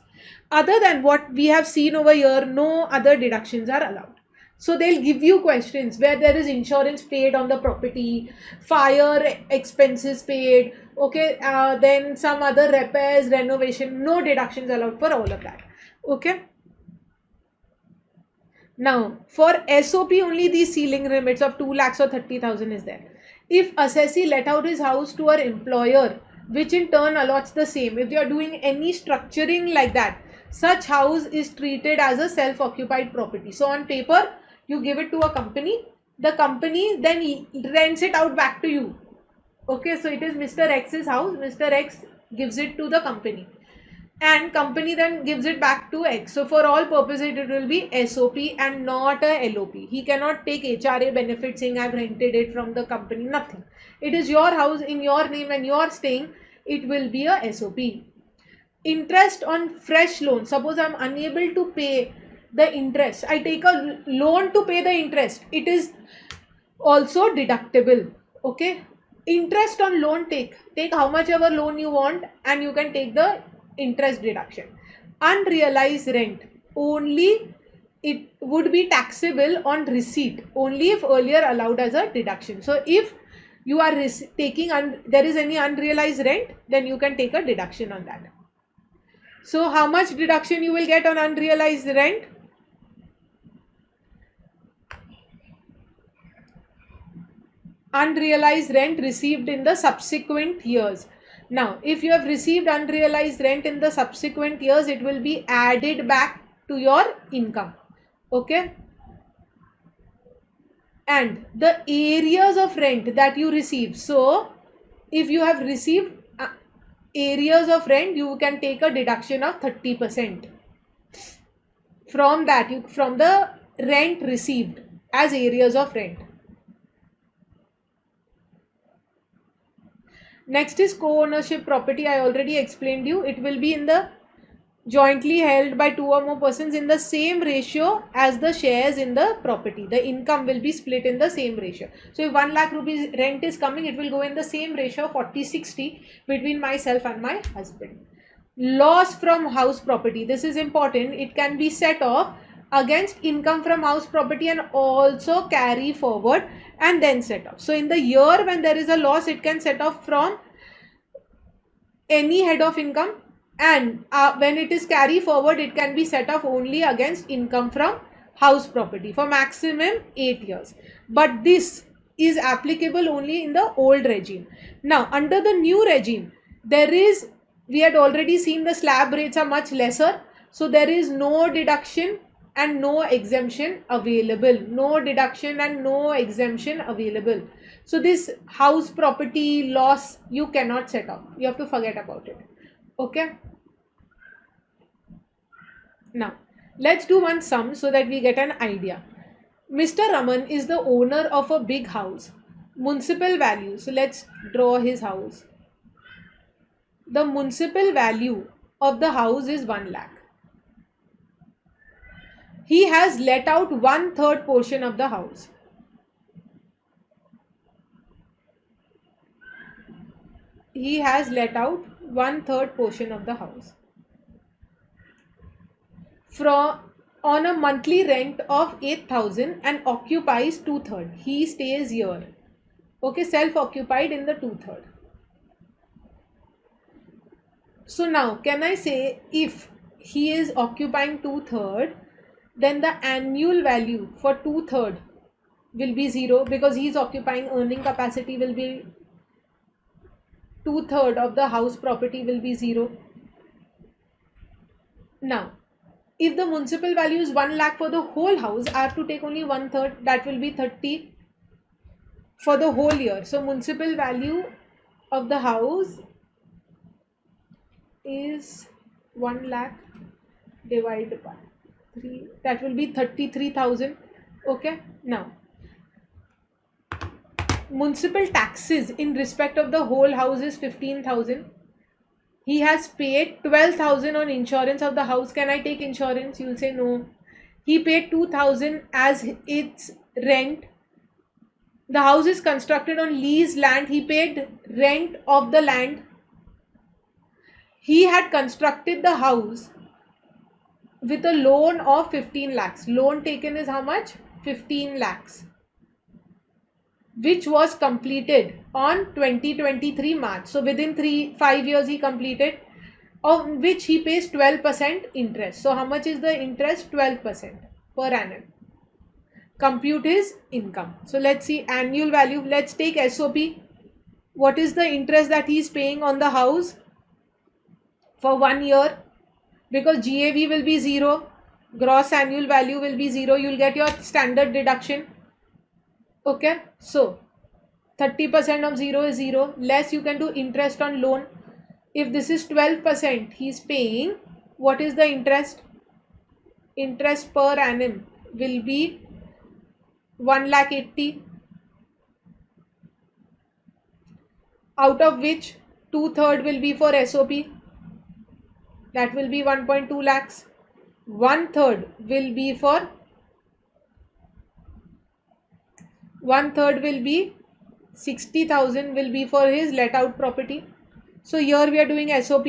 Other than what we have seen over here, no other deductions are allowed. So they'll give you questions where there is insurance paid on the property, fire expenses paid, okay, then some other repairs, renovation, no deductions allowed for all of that. Okay. Now, for SOP, only the ceiling limits of 2 lakhs or 30,000 is there. If assessee let out his house to our employer, which in turn allots the same, if you are doing any structuring like that, such house is treated as a self-occupied property. So on paper, you give it to a company, the company then rents it out back to you. Okay, so it is Mr. X's house, Mr. X gives it to the company, and company then gives it back to X. So for all purposes, it will be SOP and not a LOP. He cannot take HRA benefit saying I've rented it from the company, nothing. It is your house in your name and you are staying, it will be a SOP. Interest on fresh loan. Suppose I'm unable to pay the interest, I take a loan to pay the interest, it is also deductible. Okay, interest on loan, take how much ever loan you want and you can take the interest deduction. Unrealized rent, only it would be taxable on receipt, only if earlier allowed as a deduction. So if you are taking there is any unrealized rent, then you can take a deduction on that. So how much deduction you will get on unrealized rent? Unrealized rent received in the subsequent years. Now, if you have received unrealized rent in the subsequent years, it will be added back to your income. Okay. And the areas of rent that you receive. So, if you have received areas of rent, you can take a deduction of 30%. From that, from the rent received as areas of rent. Next is co-ownership property. I already explained you. It will be in the jointly held by 2 or more persons in the same ratio as the shares in the property. The income will be split in the same ratio. So if 1 lakh rupees rent is coming, it will go in the same ratio 40-60 between myself and my husband. Loss from house property. This is important. It can be set off against income from house property and also carry forward and then set off. So in the year when there is a loss, it can set off from any head of income, and when it is carry forward, it can be set off only against income from house property for maximum 8 years. But this is applicable only in the old regime. Now under the new regime, there is We had already seen the slab rates are much lesser, so there is no deduction and no exemption available. No deduction and no exemption available. So this house property loss you cannot set off. You have to forget about it. Okay. Now let's do one sum so that we get an idea. Mr. Raman is the owner of a big house. Municipal value. So let's draw his house. The municipal value of the house is 1 lakh. He has let out 1/3 portion of the house. He has let out 1/3 portion of the house. From on a monthly rent of 8,000 and occupies 2/3. He stays here. Okay, self-occupied in the 2/3. So now, can I say if he is occupying 2/3, then the annual value for 2/3 will be 0 because he is occupying, earning capacity will be 2/3 of the house property will be 0. Now, if the municipal value is 1 lakh for the whole house, I have to take only 1/3, that will be 30 for the whole year. So municipal value of the house is 1 lakh divided by 3, that will be 33,000. Okay. Now municipal taxes in respect of the whole house is 15,000. He has paid 12,000 on insurance of the house. Can I take insurance? You'll say no. He paid 2,000 as its rent. The house is constructed on leased land. He paid rent of the land. He had constructed the house with a loan of 15 lakhs. Loan taken is how much? 15 lakhs. Which was completed on 2023 March. So within 5 years he completed, on which he pays 12% interest. So how much is the interest? 12% per annum. Compute his income. So let's see annual value. Let's take SOP. What is the interest that he is paying on the house for 1 year? Because GAV will be 0, gross annual value will be 0. You'll get your standard deduction. Okay, so 30% of 0 is 0, less you can do interest on loan. If this is 12%, he's paying, what is the interest? Interest per annum will be 1,80,000, out of which 2/3 will be for SOP, that will be 1.2 lakhs. 1/3 will be for 1/3 will be 60,000 will be for his let out property. So here we are doing SOP.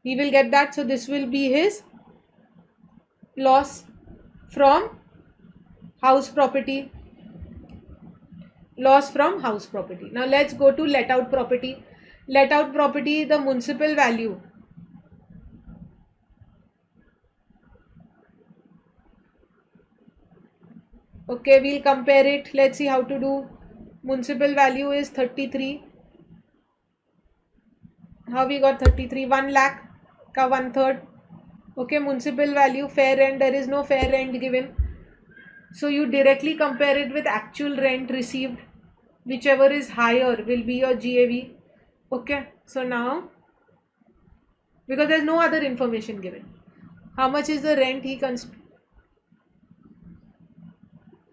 He will get that. So this will be his loss from house property. Loss from house property. Now let's go to let out property. Let out property, the municipal value. Okay, we'll compare it. Let's see how to do. Municipal value is 33. How we got 33? 1 lakh ka 1/3. Okay, municipal value, fair rent. There is no fair rent given. So you directly compare it with actual rent received. Whichever is higher will be your GAV. Okay, so now, because there is no other information given. How much is the rent he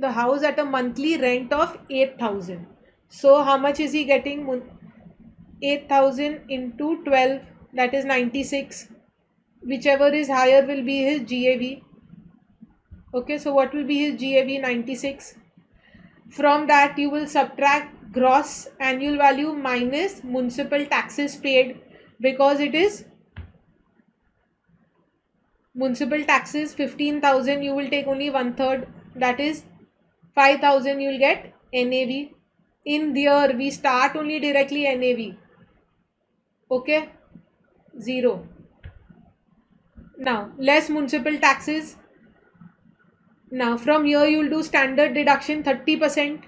the house at a monthly rent of 8,000. So how much is he getting? 8,000 into 12, that is 96. Whichever is higher will be his GAV. Okay, so what will be his GAV? 96. From that you will subtract gross annual value minus municipal taxes paid, because it is municipal taxes 15,000, you will take only 1/3, that is 5,000. You will get NAV. In there we start only directly NAV. Okay, 0. Now less municipal taxes. Now from here you will do standard deduction, 30%.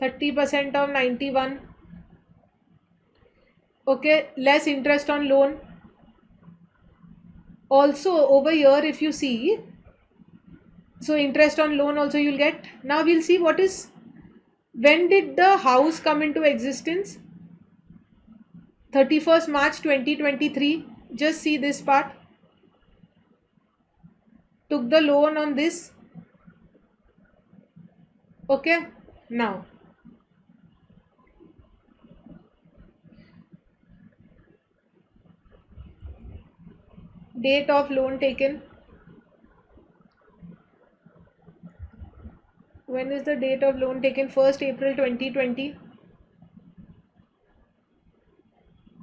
30% of 91. Okay, less interest on loan. Also over here, if you see, so interest on loan also you'll get. Now we'll see what is, when did the house come into existence? 31st March 2023. Just see this part. Took the loan on this. Okay, now date of loan taken. When is the date of loan taken? 1st April 2020.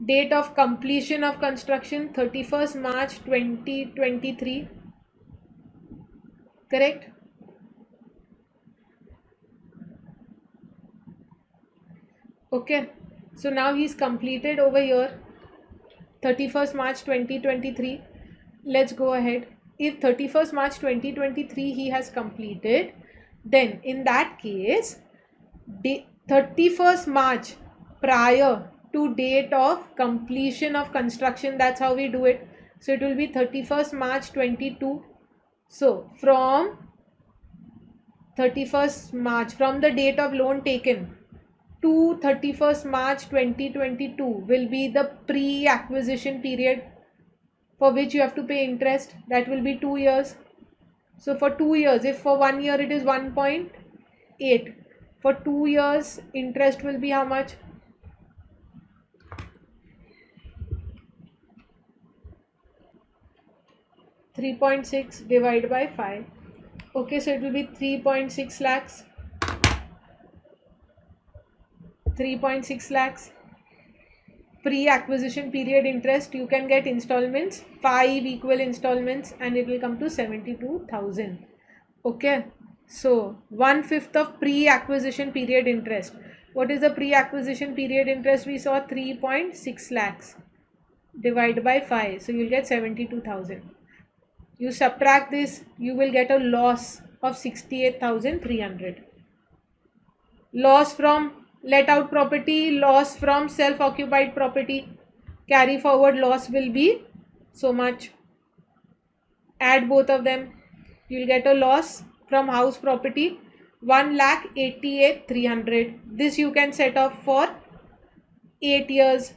Date of completion of construction 31st March 2023. Correct? Okay, so now he's completed over here 31st March 2023. Let's go ahead. If 31st March 2023 he has completed, then in that case 31st March prior to date of completion of construction, that's how we do it. So it will be 31st March 22. So from 31st March, from the date of loan taken to 31st March 2022 will be the pre-acquisition period for which you have to pay interest. That will be 2 years. So for 2 years, if for 1 year it is 1.8, for 2 years interest will be how much? 3.6 divided by 5. Okay, so it will be 3.6 lakhs. 3.6 lakhs. Pre-acquisition period interest, you can get installments, 5 equal installments, and it will come to 72,000. Okay, so 1/5 of pre-acquisition period interest. What is the pre-acquisition period interest? We saw 3.6 lakhs divided by 5, so you'll get 72,000. You subtract this, you will get a loss of 68,300. Loss from let out property, loss from self-occupied property, carry forward loss will be so much. Add both of them, you'll get a loss from house property 1,88,300. This you can set off for 8 years.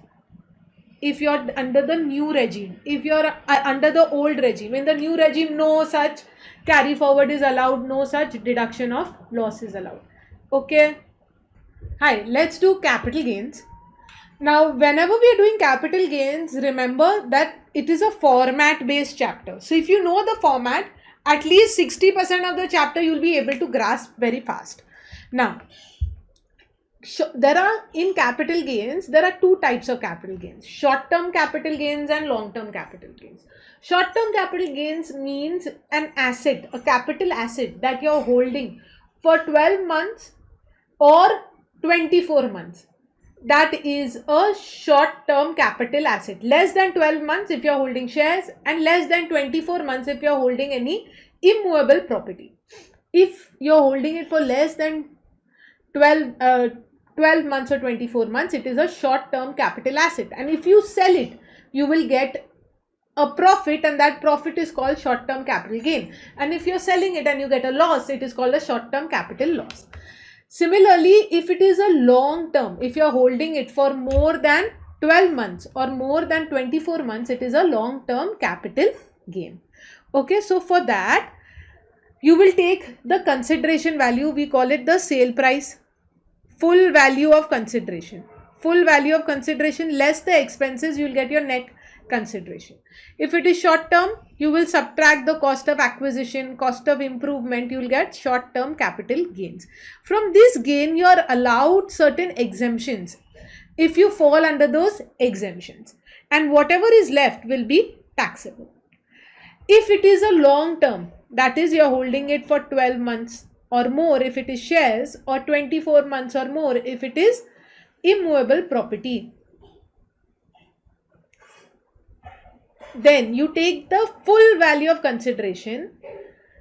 If you're under the new regime, if you're under the old regime, in the new regime no such carry forward is allowed, no such deduction of loss is allowed. Okay. Hi, let's do capital gains. Now, whenever we are doing capital gains, remember that it is a format based chapter. So, if you know the format, at least 60% of the chapter you will be able to grasp very fast. Now, there are in capital gains, there are two types of capital gains: short term capital gains and long term capital gains. Short term capital gains means an asset, a capital asset that you are holding for 12 months or 24 months. That is a short term capital asset. Less than 12 months if you are holding shares, and less than 24 months if you are holding any immovable property. If you are holding it for less than 12 months or 24 months, it is a short term capital asset, and if you sell it, you will get a profit, and that profit is called short term capital gain. And if you're selling it and you get a loss, it is called a short term capital loss. Similarly, if it is a long term, if you're holding it for more than 12 months or more than 24 months, it is a long term capital gain. Okay, so for that, you will take the consideration value, we call it the sale price, full value of consideration. Full value of consideration less the expenses, you will get your net consideration. If it is short term, you will subtract the cost of acquisition, cost of improvement, you will get short term capital gains. From this gain, you are allowed certain exemptions if you fall under those exemptions, and whatever is left will be taxable. If it is a long term, that is you are holding it for 12 months or more if it is shares, or 24 months or more if it is immovable property, then you take the full value of consideration,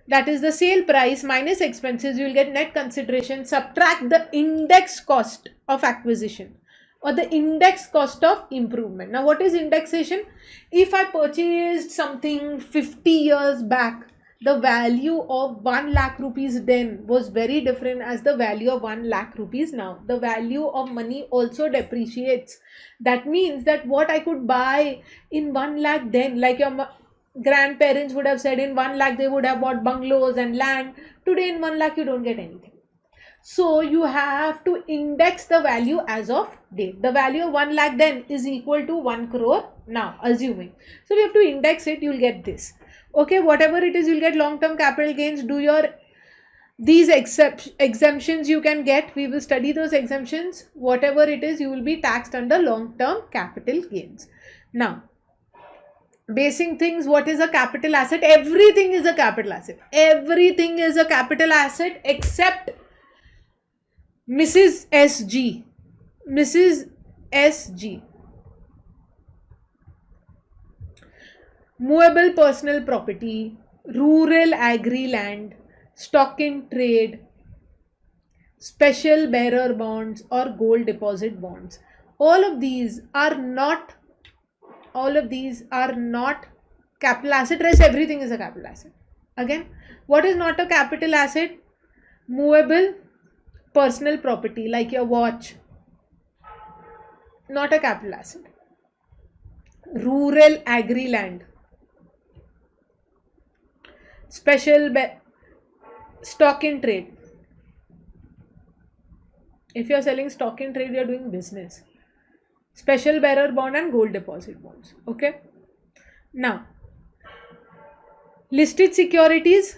that is the sale price minus expenses, you will get net consideration, subtract the index cost of acquisition. or the index cost of improvement. Now what is indexation? If I purchased something 50 years back, the value of 1 lakh rupees then was very different as the value of 1 lakh rupees now. The value of money also depreciates. That means that what I could buy in 1 lakh then, like your grandparents would have said in 1 lakh they would have bought bungalows and land. Today in 1 lakh you don't get anything. So you have to index the value as of date. The value of 1 lakh then is equal to 1 crore now, assuming. So we have to index it, you'll get this. Okay, whatever it is, you'll get long-term capital gains. Do your these exemptions you can get. We will study those exemptions. Whatever it is, you will be taxed under long-term capital gains. Now, basic things, what is a capital asset? Everything is a capital asset. Everything is a capital asset except Mrs. SG. Mrs. SG. Movable personal property, rural agri land, stock in trade, special bearer bonds or gold deposit bonds. All of these are not capital asset. Rest everything is a capital asset. Again, what is not a capital asset? Movable personal property like your watch, not a capital asset. Rural agri land, special stock in trade. If you are selling stock in trade, you are doing business. Special bearer bond and gold deposit bonds. Okay. Now, listed securities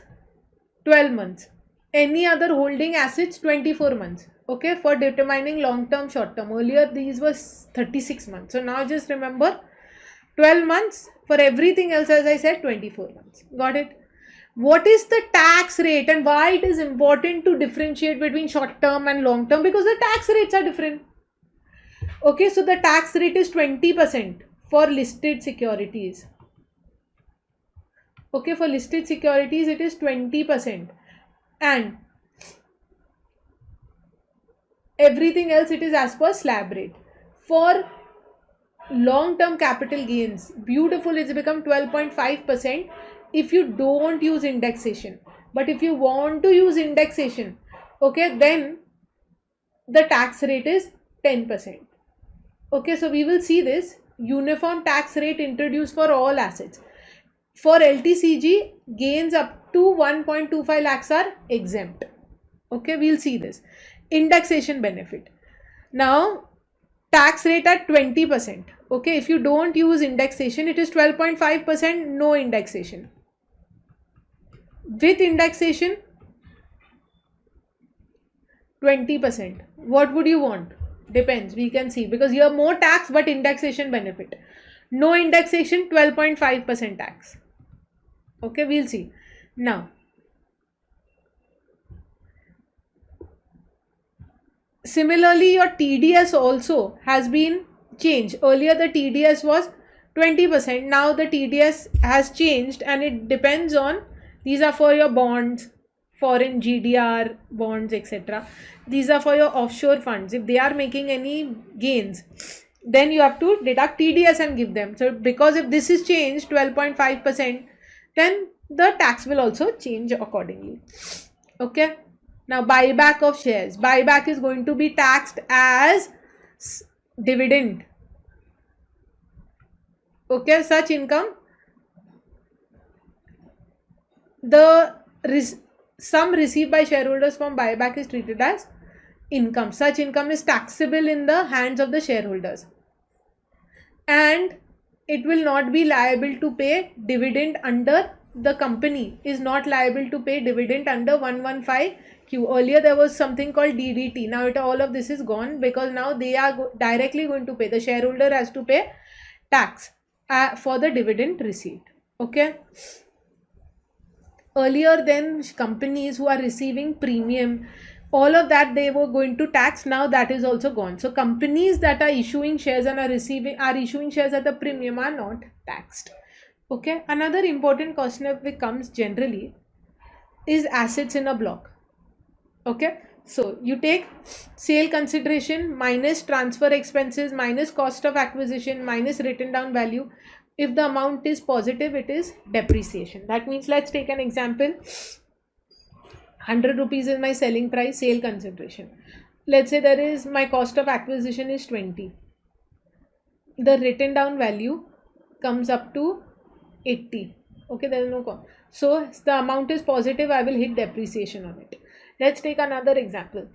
12 months. Any other holding assets 24 months. Okay, for determining long term, short term. Earlier these were 36 months. So now just remember 12 months. For everything else, as I said, 24 months. Got it? What is the tax rate and why it is important to differentiate between short term and long term? Because the tax rates are different. Okay, so the tax rate is 20% for listed securities. Okay, for listed securities it is 20%. And everything else it is as per slab rate. For long term capital gains, beautiful, it's become 12.5% if you don't use indexation. But if you want to use indexation, okay, then the tax rate is 10%. Okay, so we will see this uniform tax rate introduced for all assets. For LTCG, gains up to 1.25 lakhs are exempt. Okay, we'll see this. Indexation benefit. Now, tax rate at 20%. Okay, if you don't use indexation, it is 12.5%, no indexation. With indexation, 20%. What would you want? Depends, we can see, because you have more tax but indexation benefit. No indexation, 12.5% tax. Okay, we'll see. Now, similarly, your TDS also has been changed. Earlier the TDS was 20%. Now the TDS has changed and it depends on, these are for your bonds, foreign GDR bonds, etc. These are for your offshore funds. If they are making any gains, then you have to deduct TDS and give them. So because if this is changed 12.5%, then the tax will also change accordingly. Okay. Now buyback of shares. Buyback is going to be taxed as dividend. Okay, such income, the sum received by shareholders from buyback is treated as income. Such income is taxable in the hands of the shareholders. And it will not be liable to pay dividend under, the company is not liable to pay dividend under 115Q. Earlier there was something called DDT. Now all of this is gone because now they are directly going to pay. The shareholder has to pay tax for the dividend received. Okay. Earlier then companies who are receiving premium, all of that they were going to tax. Now that is also gone. So companies that are issuing shares and are issuing shares at the premium are not taxed. Okay. Another important question which comes generally is assets in a block. Okay. So you take sale consideration minus transfer expenses minus cost of acquisition minus written down value. If the amount is positive, it is depreciation. That means, let's take an example. 100 rupees is my selling price, sale consideration. Let's say there is my cost of acquisition is 20. The written down value comes up to 80. Okay, there is no cost. So the amount is positive, I will hit depreciation on it. Let's take another example.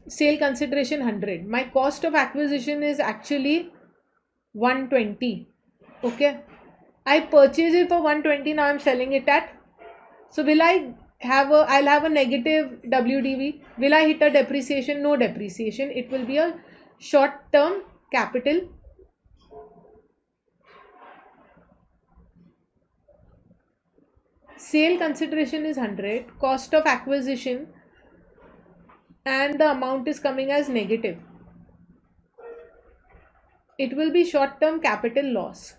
Sale consideration 100. My cost of acquisition is actually 120. Okay, I purchase it for 120. Now I'm selling it at. So will I have a? I'll have a negative WDV. Will I hit a depreciation? No depreciation. It will be a short-term capital. Sale consideration is 100. Cost of acquisition and the amount is coming as negative. It will be short-term capital loss.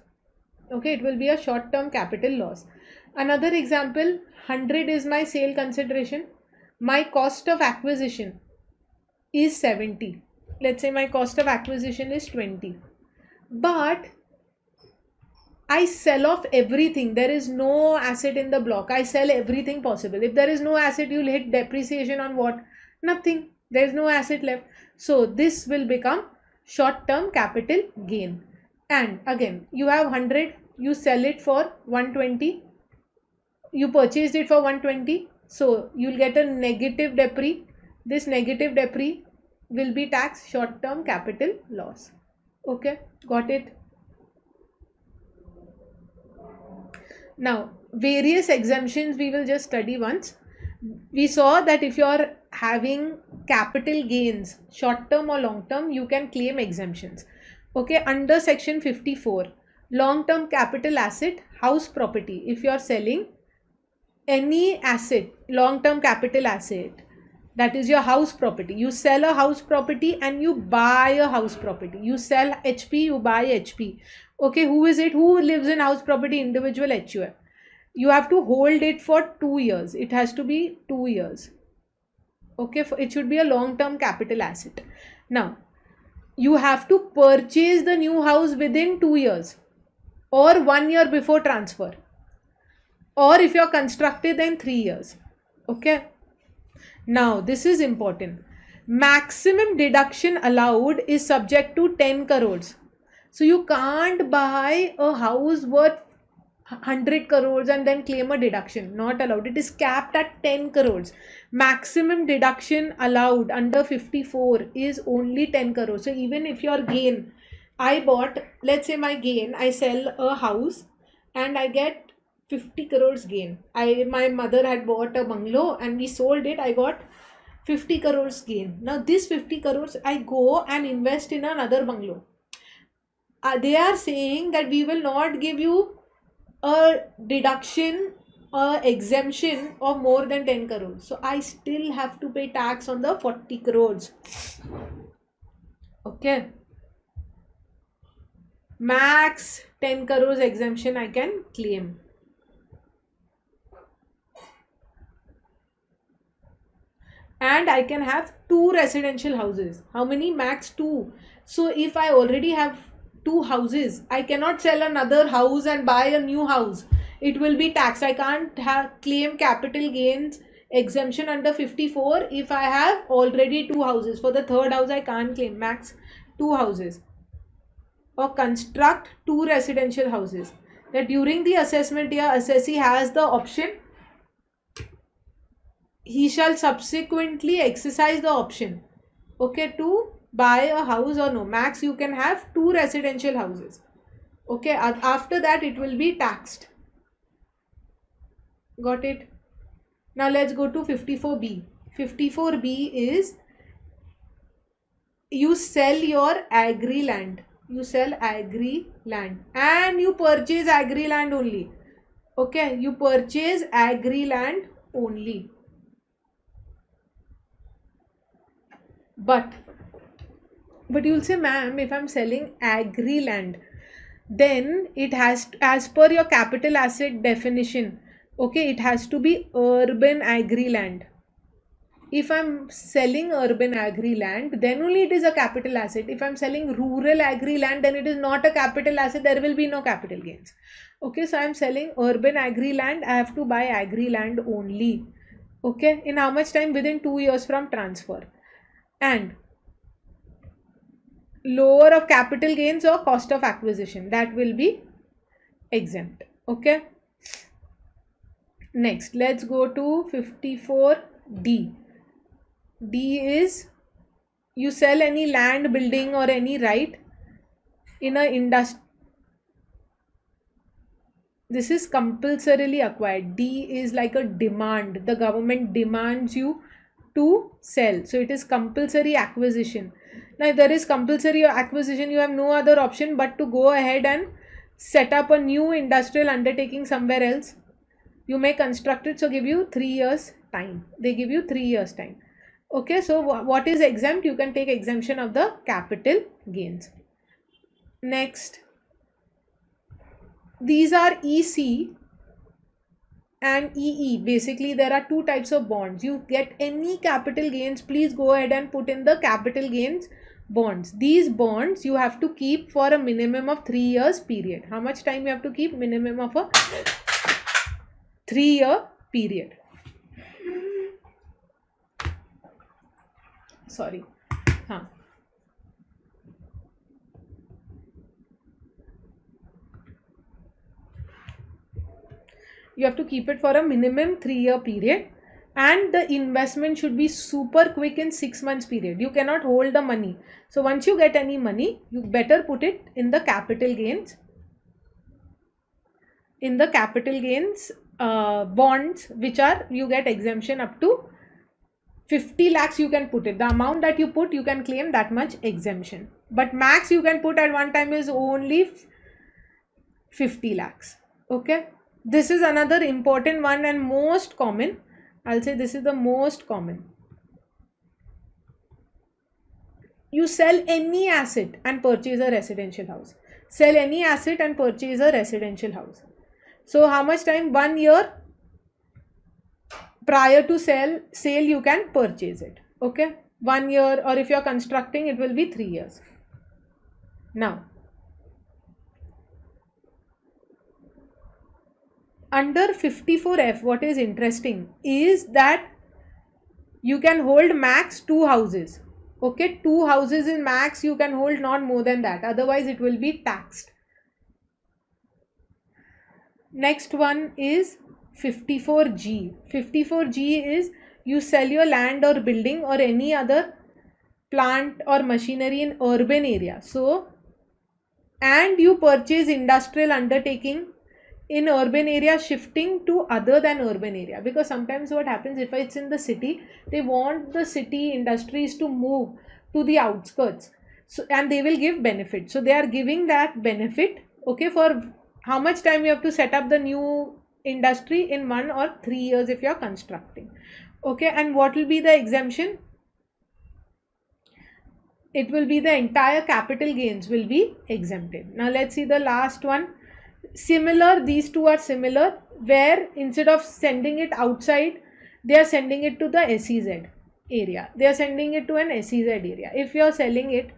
Okay, it will be a short-term capital loss. Another example, 100 is my sale consideration. My cost of acquisition is 70. Let's say my cost of acquisition is 20. But I sell off everything. There is no asset in the block. I sell everything possible. If there is no asset, you'll hit depreciation on what? Nothing. There is no asset left. So this will become short-term capital gain. And again, you have 100, you sell it for 120. You purchased it for 120. So you'll get a negative depre. This negative depre will be taxed short-term capital loss. Okay, got it? Now, various exemptions we will just study once. We saw that if you are having capital gains, short term or long term, you can claim exemptions. Okay, under section 54, long term capital asset, house property. If you are selling any asset, long term capital asset, that is your house property. You sell a house property and you buy a house property. You sell HP, you buy HP. Okay, who is it? Who lives in house property? Individual HUF. You have to hold it for 2 years. It has to be 2 years. Okay, it should be a long-term capital asset. Now, you have to purchase the new house within 2 years or 1 year before transfer. Or if you're constructed, then 3 years. Okay. Now, this is important. Maximum deduction allowed is subject to 10 crores. So you can't buy a house worth 100 crores and then claim a deduction. Not allowed. It is capped at 10 crores. Maximum deduction allowed under 54 is only 10 crores. So even if your gain, I bought, let's say my gain, I sell a house and I get 50 crores gain. My mother had bought a bungalow and we sold it. I got 50 crores gain. Now this 50 crores I go and invest in another bungalow. They are saying that we will not give you a deduction or exemption of more than 10 crores. So I still have to pay tax on the 40 crores. Okay. Max 10 crores exemption I can claim. And I can have 2 residential houses. How many? Max 2. So if I already have 2 houses, I cannot sell another house and buy a new house. It will be taxed. I can't claim capital gains exemption under 54 if I have already 2 houses. For the third house, I can't claim. Max 2 houses. Or construct 2 residential houses. That during the assessment year, assessee has the option. He shall subsequently exercise the option. Okay, to buy a house or no. Max you can have 2 residential houses. Okay, after that it will be taxed. Got it? Now let's go to 54B. 54B is you sell your agri land. You sell agri land and you purchase agri land only. Okay, you purchase agri land only. But you'll say, ma'am, if I'm selling agri land, then it has, as per your capital asset definition, okay, it has to be urban agri land. if I'm selling urban agri land, then only it is a capital asset. If I'm selling rural agri land, then it is not a capital asset, there will be no capital gains. Okay, so I'm selling urban agri land, I have to buy agri land only. Okay, in how much time? Within 2 years from transfer. And lower of capital gains or cost of acquisition, that will be exempt. Okay, next let's go to 54D. D is you sell any land, building or any right in a industry. This is compulsorily acquired. D is like a demand. The government demands you to sell. So it is compulsory acquisition. Now if there is compulsory acquisition, you have no other option but to go ahead and set up a new industrial undertaking somewhere else. You may construct it, so give you 3 years time. They give you 3 years time. Okay, so what is exempt? You can take exemption of the capital gains. Next, these are EC and EE. Basically, there are two types of bonds. You get any capital gains, please go ahead and put in the capital gains bonds. These bonds you have to keep for a minimum of 3 years period. How much time you have to keep? Minimum of a 3-year period. Sorry. You have to keep it for a minimum 3-year period, and the investment should be super quick in 6 months period. You cannot hold the money. So once you get any money, you better put it in the capital gains. In the capital gains bonds, which are you get exemption up to 50 lakhs you can put it. The amount that you put, you can claim that much exemption. But max you can put at one time is only 50 lakhs. Okay. This is another important one and most common. I'll say this is the most common. You sell any asset and purchase a residential house. Sell any asset and purchase a residential house. So how much time? 1 year prior to sale you can purchase it. Okay, 1 year, or if you are constructing, it will be 3 years. Now, under 54F, what is interesting is that you can hold max 2 houses. Okay, 2 houses in max you can hold, not more than that, otherwise it will be taxed. Next one is 54G. 54G is you sell your land or building or any other plant or machinery in urban area. So, and you purchase industrial undertaking in urban area shifting to other than urban area, because sometimes what happens, if it's in the city, they want the city industries to move to the outskirts, so and they will give benefit. So they are giving that benefit. Okay, for how much time you have to set up the new industry? In 1 or 3 years if you are constructing. Okay, and what will be the exemption? It will be the entire capital gains will be exempted. Now let's see the last one. Similar, these two are similar, where instead of sending it outside, they are sending it to the SEZ area. They are sending it to an SEZ area. If you are selling it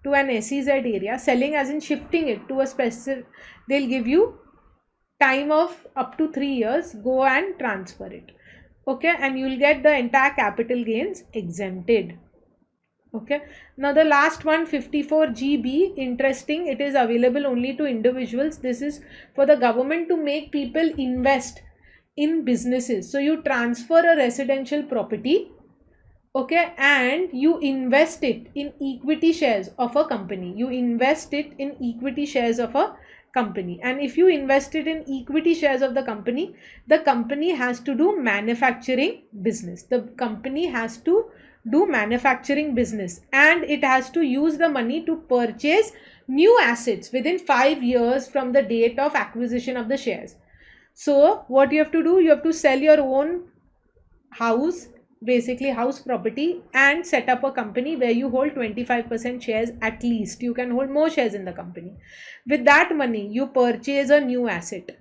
to an SEZ area, selling as in shifting it to a specific, they'll give you time of up to 3 years, go and transfer it. Okay, and you will get the entire capital gains exempted. Okay, now the last one, 54GB, interesting, it is available only to individuals. This is for the government to make people invest in businesses. So you transfer a residential property, okay, and you invest it in equity shares of a company. You invest it in equity shares of a company, and if you invest it in equity shares of the company has to do manufacturing business. The company has to do manufacturing business, and it has to use the money to purchase new assets within 5 years from the date of acquisition of the shares. So what you have to do, you have to sell your own house, basically house property, and set up a company where you hold 25% shares at least. You can hold more shares in the company. With that money you purchase a new asset.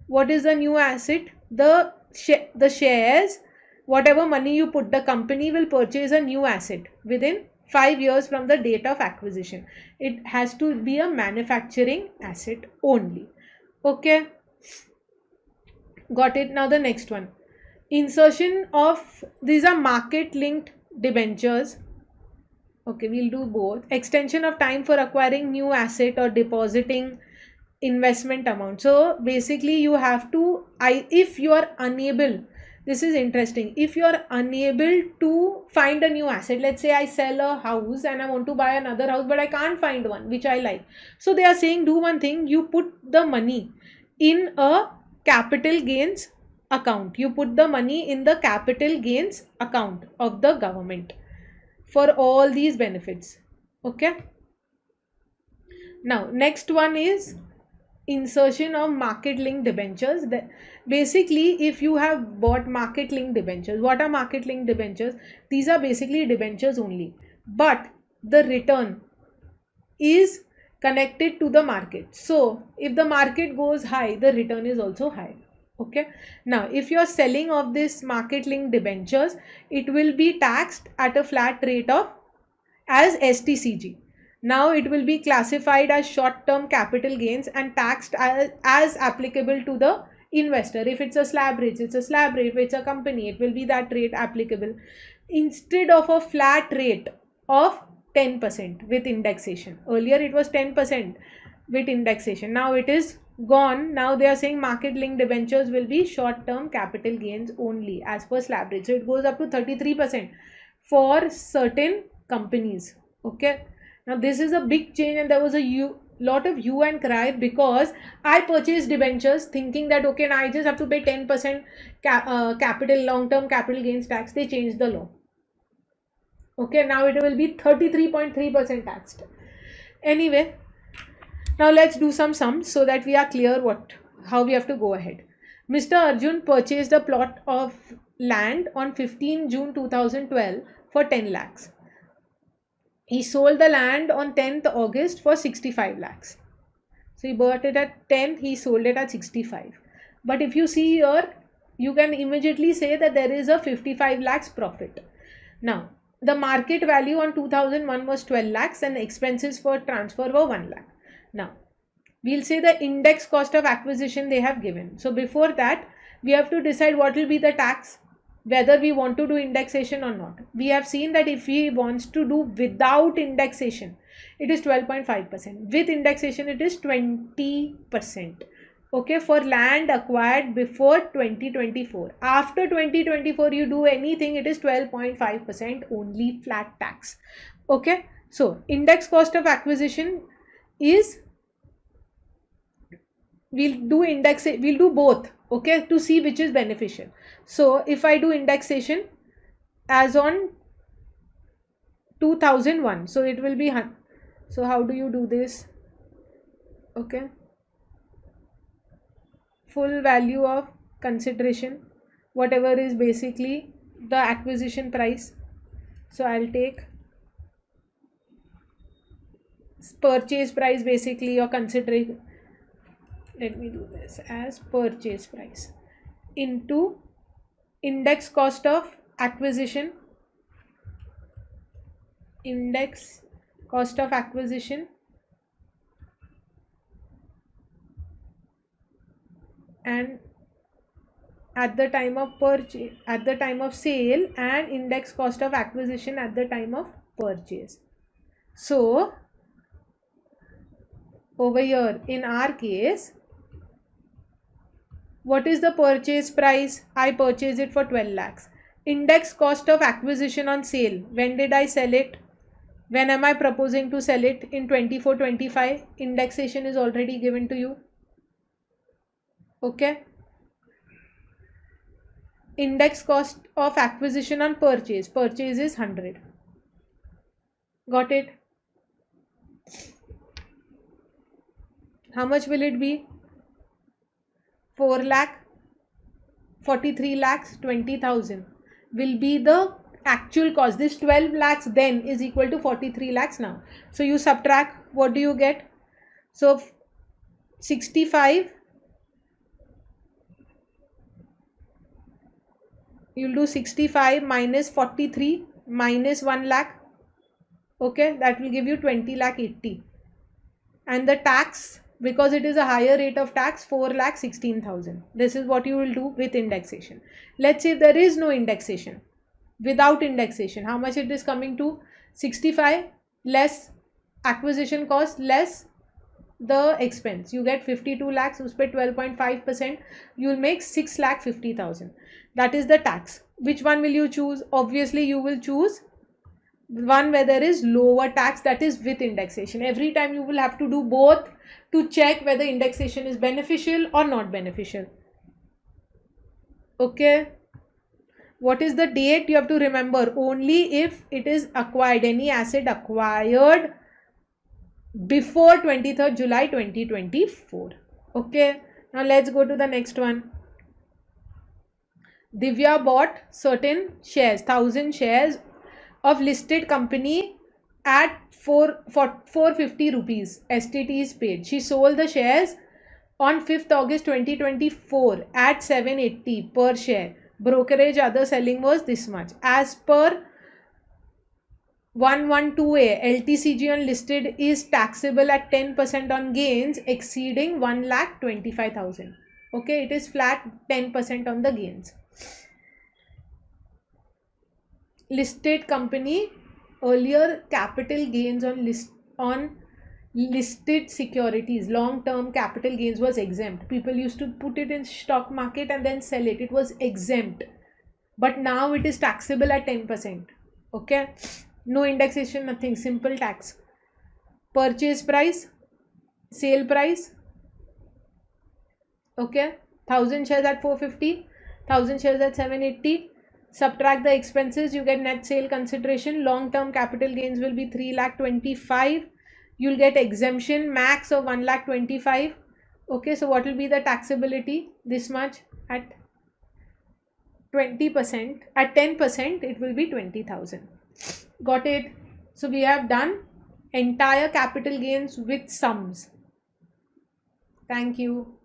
What is the new asset? The shares whatever money you put, the company will purchase a new asset within 5 years from the date of acquisition. It has to be a manufacturing asset only. Okay, got it. Now the next one, insertion of, these are market linked debentures. Okay, we'll do both. Extension of time for acquiring new asset or depositing investment amount. So basically you have to, if you are unable, this is interesting, if you are unable to find a new asset, let's say I sell a house and I want to buy another house, but I can't find one which I like. So they are saying, do one thing, you put the money in a capital gains account. You put the money in the capital gains account of the government for all these benefits. Okay, now next one is insertion of market linked debentures. Basically, if you have bought market linked debentures, what are market linked debentures? These are basically debentures only, but the return is connected to the market. So if the market goes high, the return is also high. Okay, now if you are selling of this market linked debentures, it will be taxed at a flat rate of as STCG. Now it will be classified as short term capital gains and taxed as applicable to the investor. If it's a slab rate, it's a slab rate. If it's a company, it will be that rate applicable, instead of a flat rate of 10% with indexation. Earlier it was 10% with indexation, now it is gone. Now they are saying market linked debentures will be short term capital gains only as per slab rate. So it goes up to 33% for certain companies. Okay, now this is a big change, and there was a lot of hue and cry because I purchased debentures thinking that okay, now I just have to pay 10% capital long term capital gains tax. They changed the law. Okay, now it will be 33.3% taxed. Anyway, now let's do some sums so that we are clear how we have to go ahead. Mr. Arjun purchased a plot of land on 15 June 2012 for 10 lakhs. He sold the land on 10th August for 65 lakhs. So he bought it at 10, he sold it at 65. But if you see here, you can immediately say that there is a 55 lakhs profit. Now, the market value on 2001 was 12 lakhs and the expenses for transfer were 1 lakh. Now, we'll say the index cost of acquisition they have given. So before that, we have to decide what will be the tax, whether we want to do indexation or not. We have seen that if he wants to do without indexation, it is 12.5%. With indexation, it is 20%. Okay, for land acquired before 2024. After 2024, you do anything, it is 12.5% only flat tax. Okay, so index cost of acquisition is, we'll do both, okay, to see which is beneficial. So if I do indexation as on 2001, so it will be, so how do you do this? Okay, full value of consideration, whatever is basically the acquisition price. So I'll take purchase price, basically your consideration. Let me do this as purchase price into index cost of acquisition, index cost of acquisition, and at the time of purchase, at the time of sale, and index cost of acquisition at the time of purchase. So over here in our case, what is the purchase price? I purchased it for 12 lakhs. Index cost of acquisition on sale, when did I sell it? When am I proposing to sell it? In 24-25. Indexation is already given to you. Okay, index cost of acquisition on purchase is 100. Got it? How much will it be? 4 lakh, 43 lakhs, 20,000 will be the actual cost. This 12 lakhs then is equal to 43 lakhs now. So you subtract, what do you get? So 65 you'll do 65 minus 43 minus 1 lakh. Okay, that will give you 20 lakh 80. And the tax, because it is a higher rate of tax, 4 lakh 16,000. This is what you will do with indexation. Let's say there is no indexation. Without indexation, how much it is coming to? 65 less acquisition cost less the expense. You get 52 lakhs, uspe 12.5%. You will make 6 lakh 50,000. That is the tax. Which one will you choose? Obviously, you will choose one where there is lower tax, that is with indexation. Every time you will have to do both to check whether indexation is beneficial or not beneficial. Okay. What is the date? You have to remember only if it is acquired, any asset acquired before 23rd July 2024. Okay. Now let's go to the next one. Divya bought certain shares, 1000 shares of listed company at 450 rupees. STT is paid. She sold the shares on 5th August 2024 at 780 per share. Brokerage other selling was this much. As per 112A, LTCG on listed is taxable at 10% on gains exceeding 1,25,000. Okay, it is flat 10% on the gains. Listed company, earlier capital gains on listed securities, long term capital gains was exempt. People used to put it in stock market and then sell it. It was exempt, but now it is taxable at 10%. Okay, no indexation, nothing, simple tax. Purchase price, sale price. Okay, 1000 shares at 450, 1000 shares at 780. Subtract the expenses, you get net sale consideration. Long term capital gains will be 3,25,000. You'll get exemption max of 1,25,000. Okay, so what will be the taxability? This much at 20%. At 10%, it will be 20,000. Got it? So we have done entire capital gains with sums. Thank you.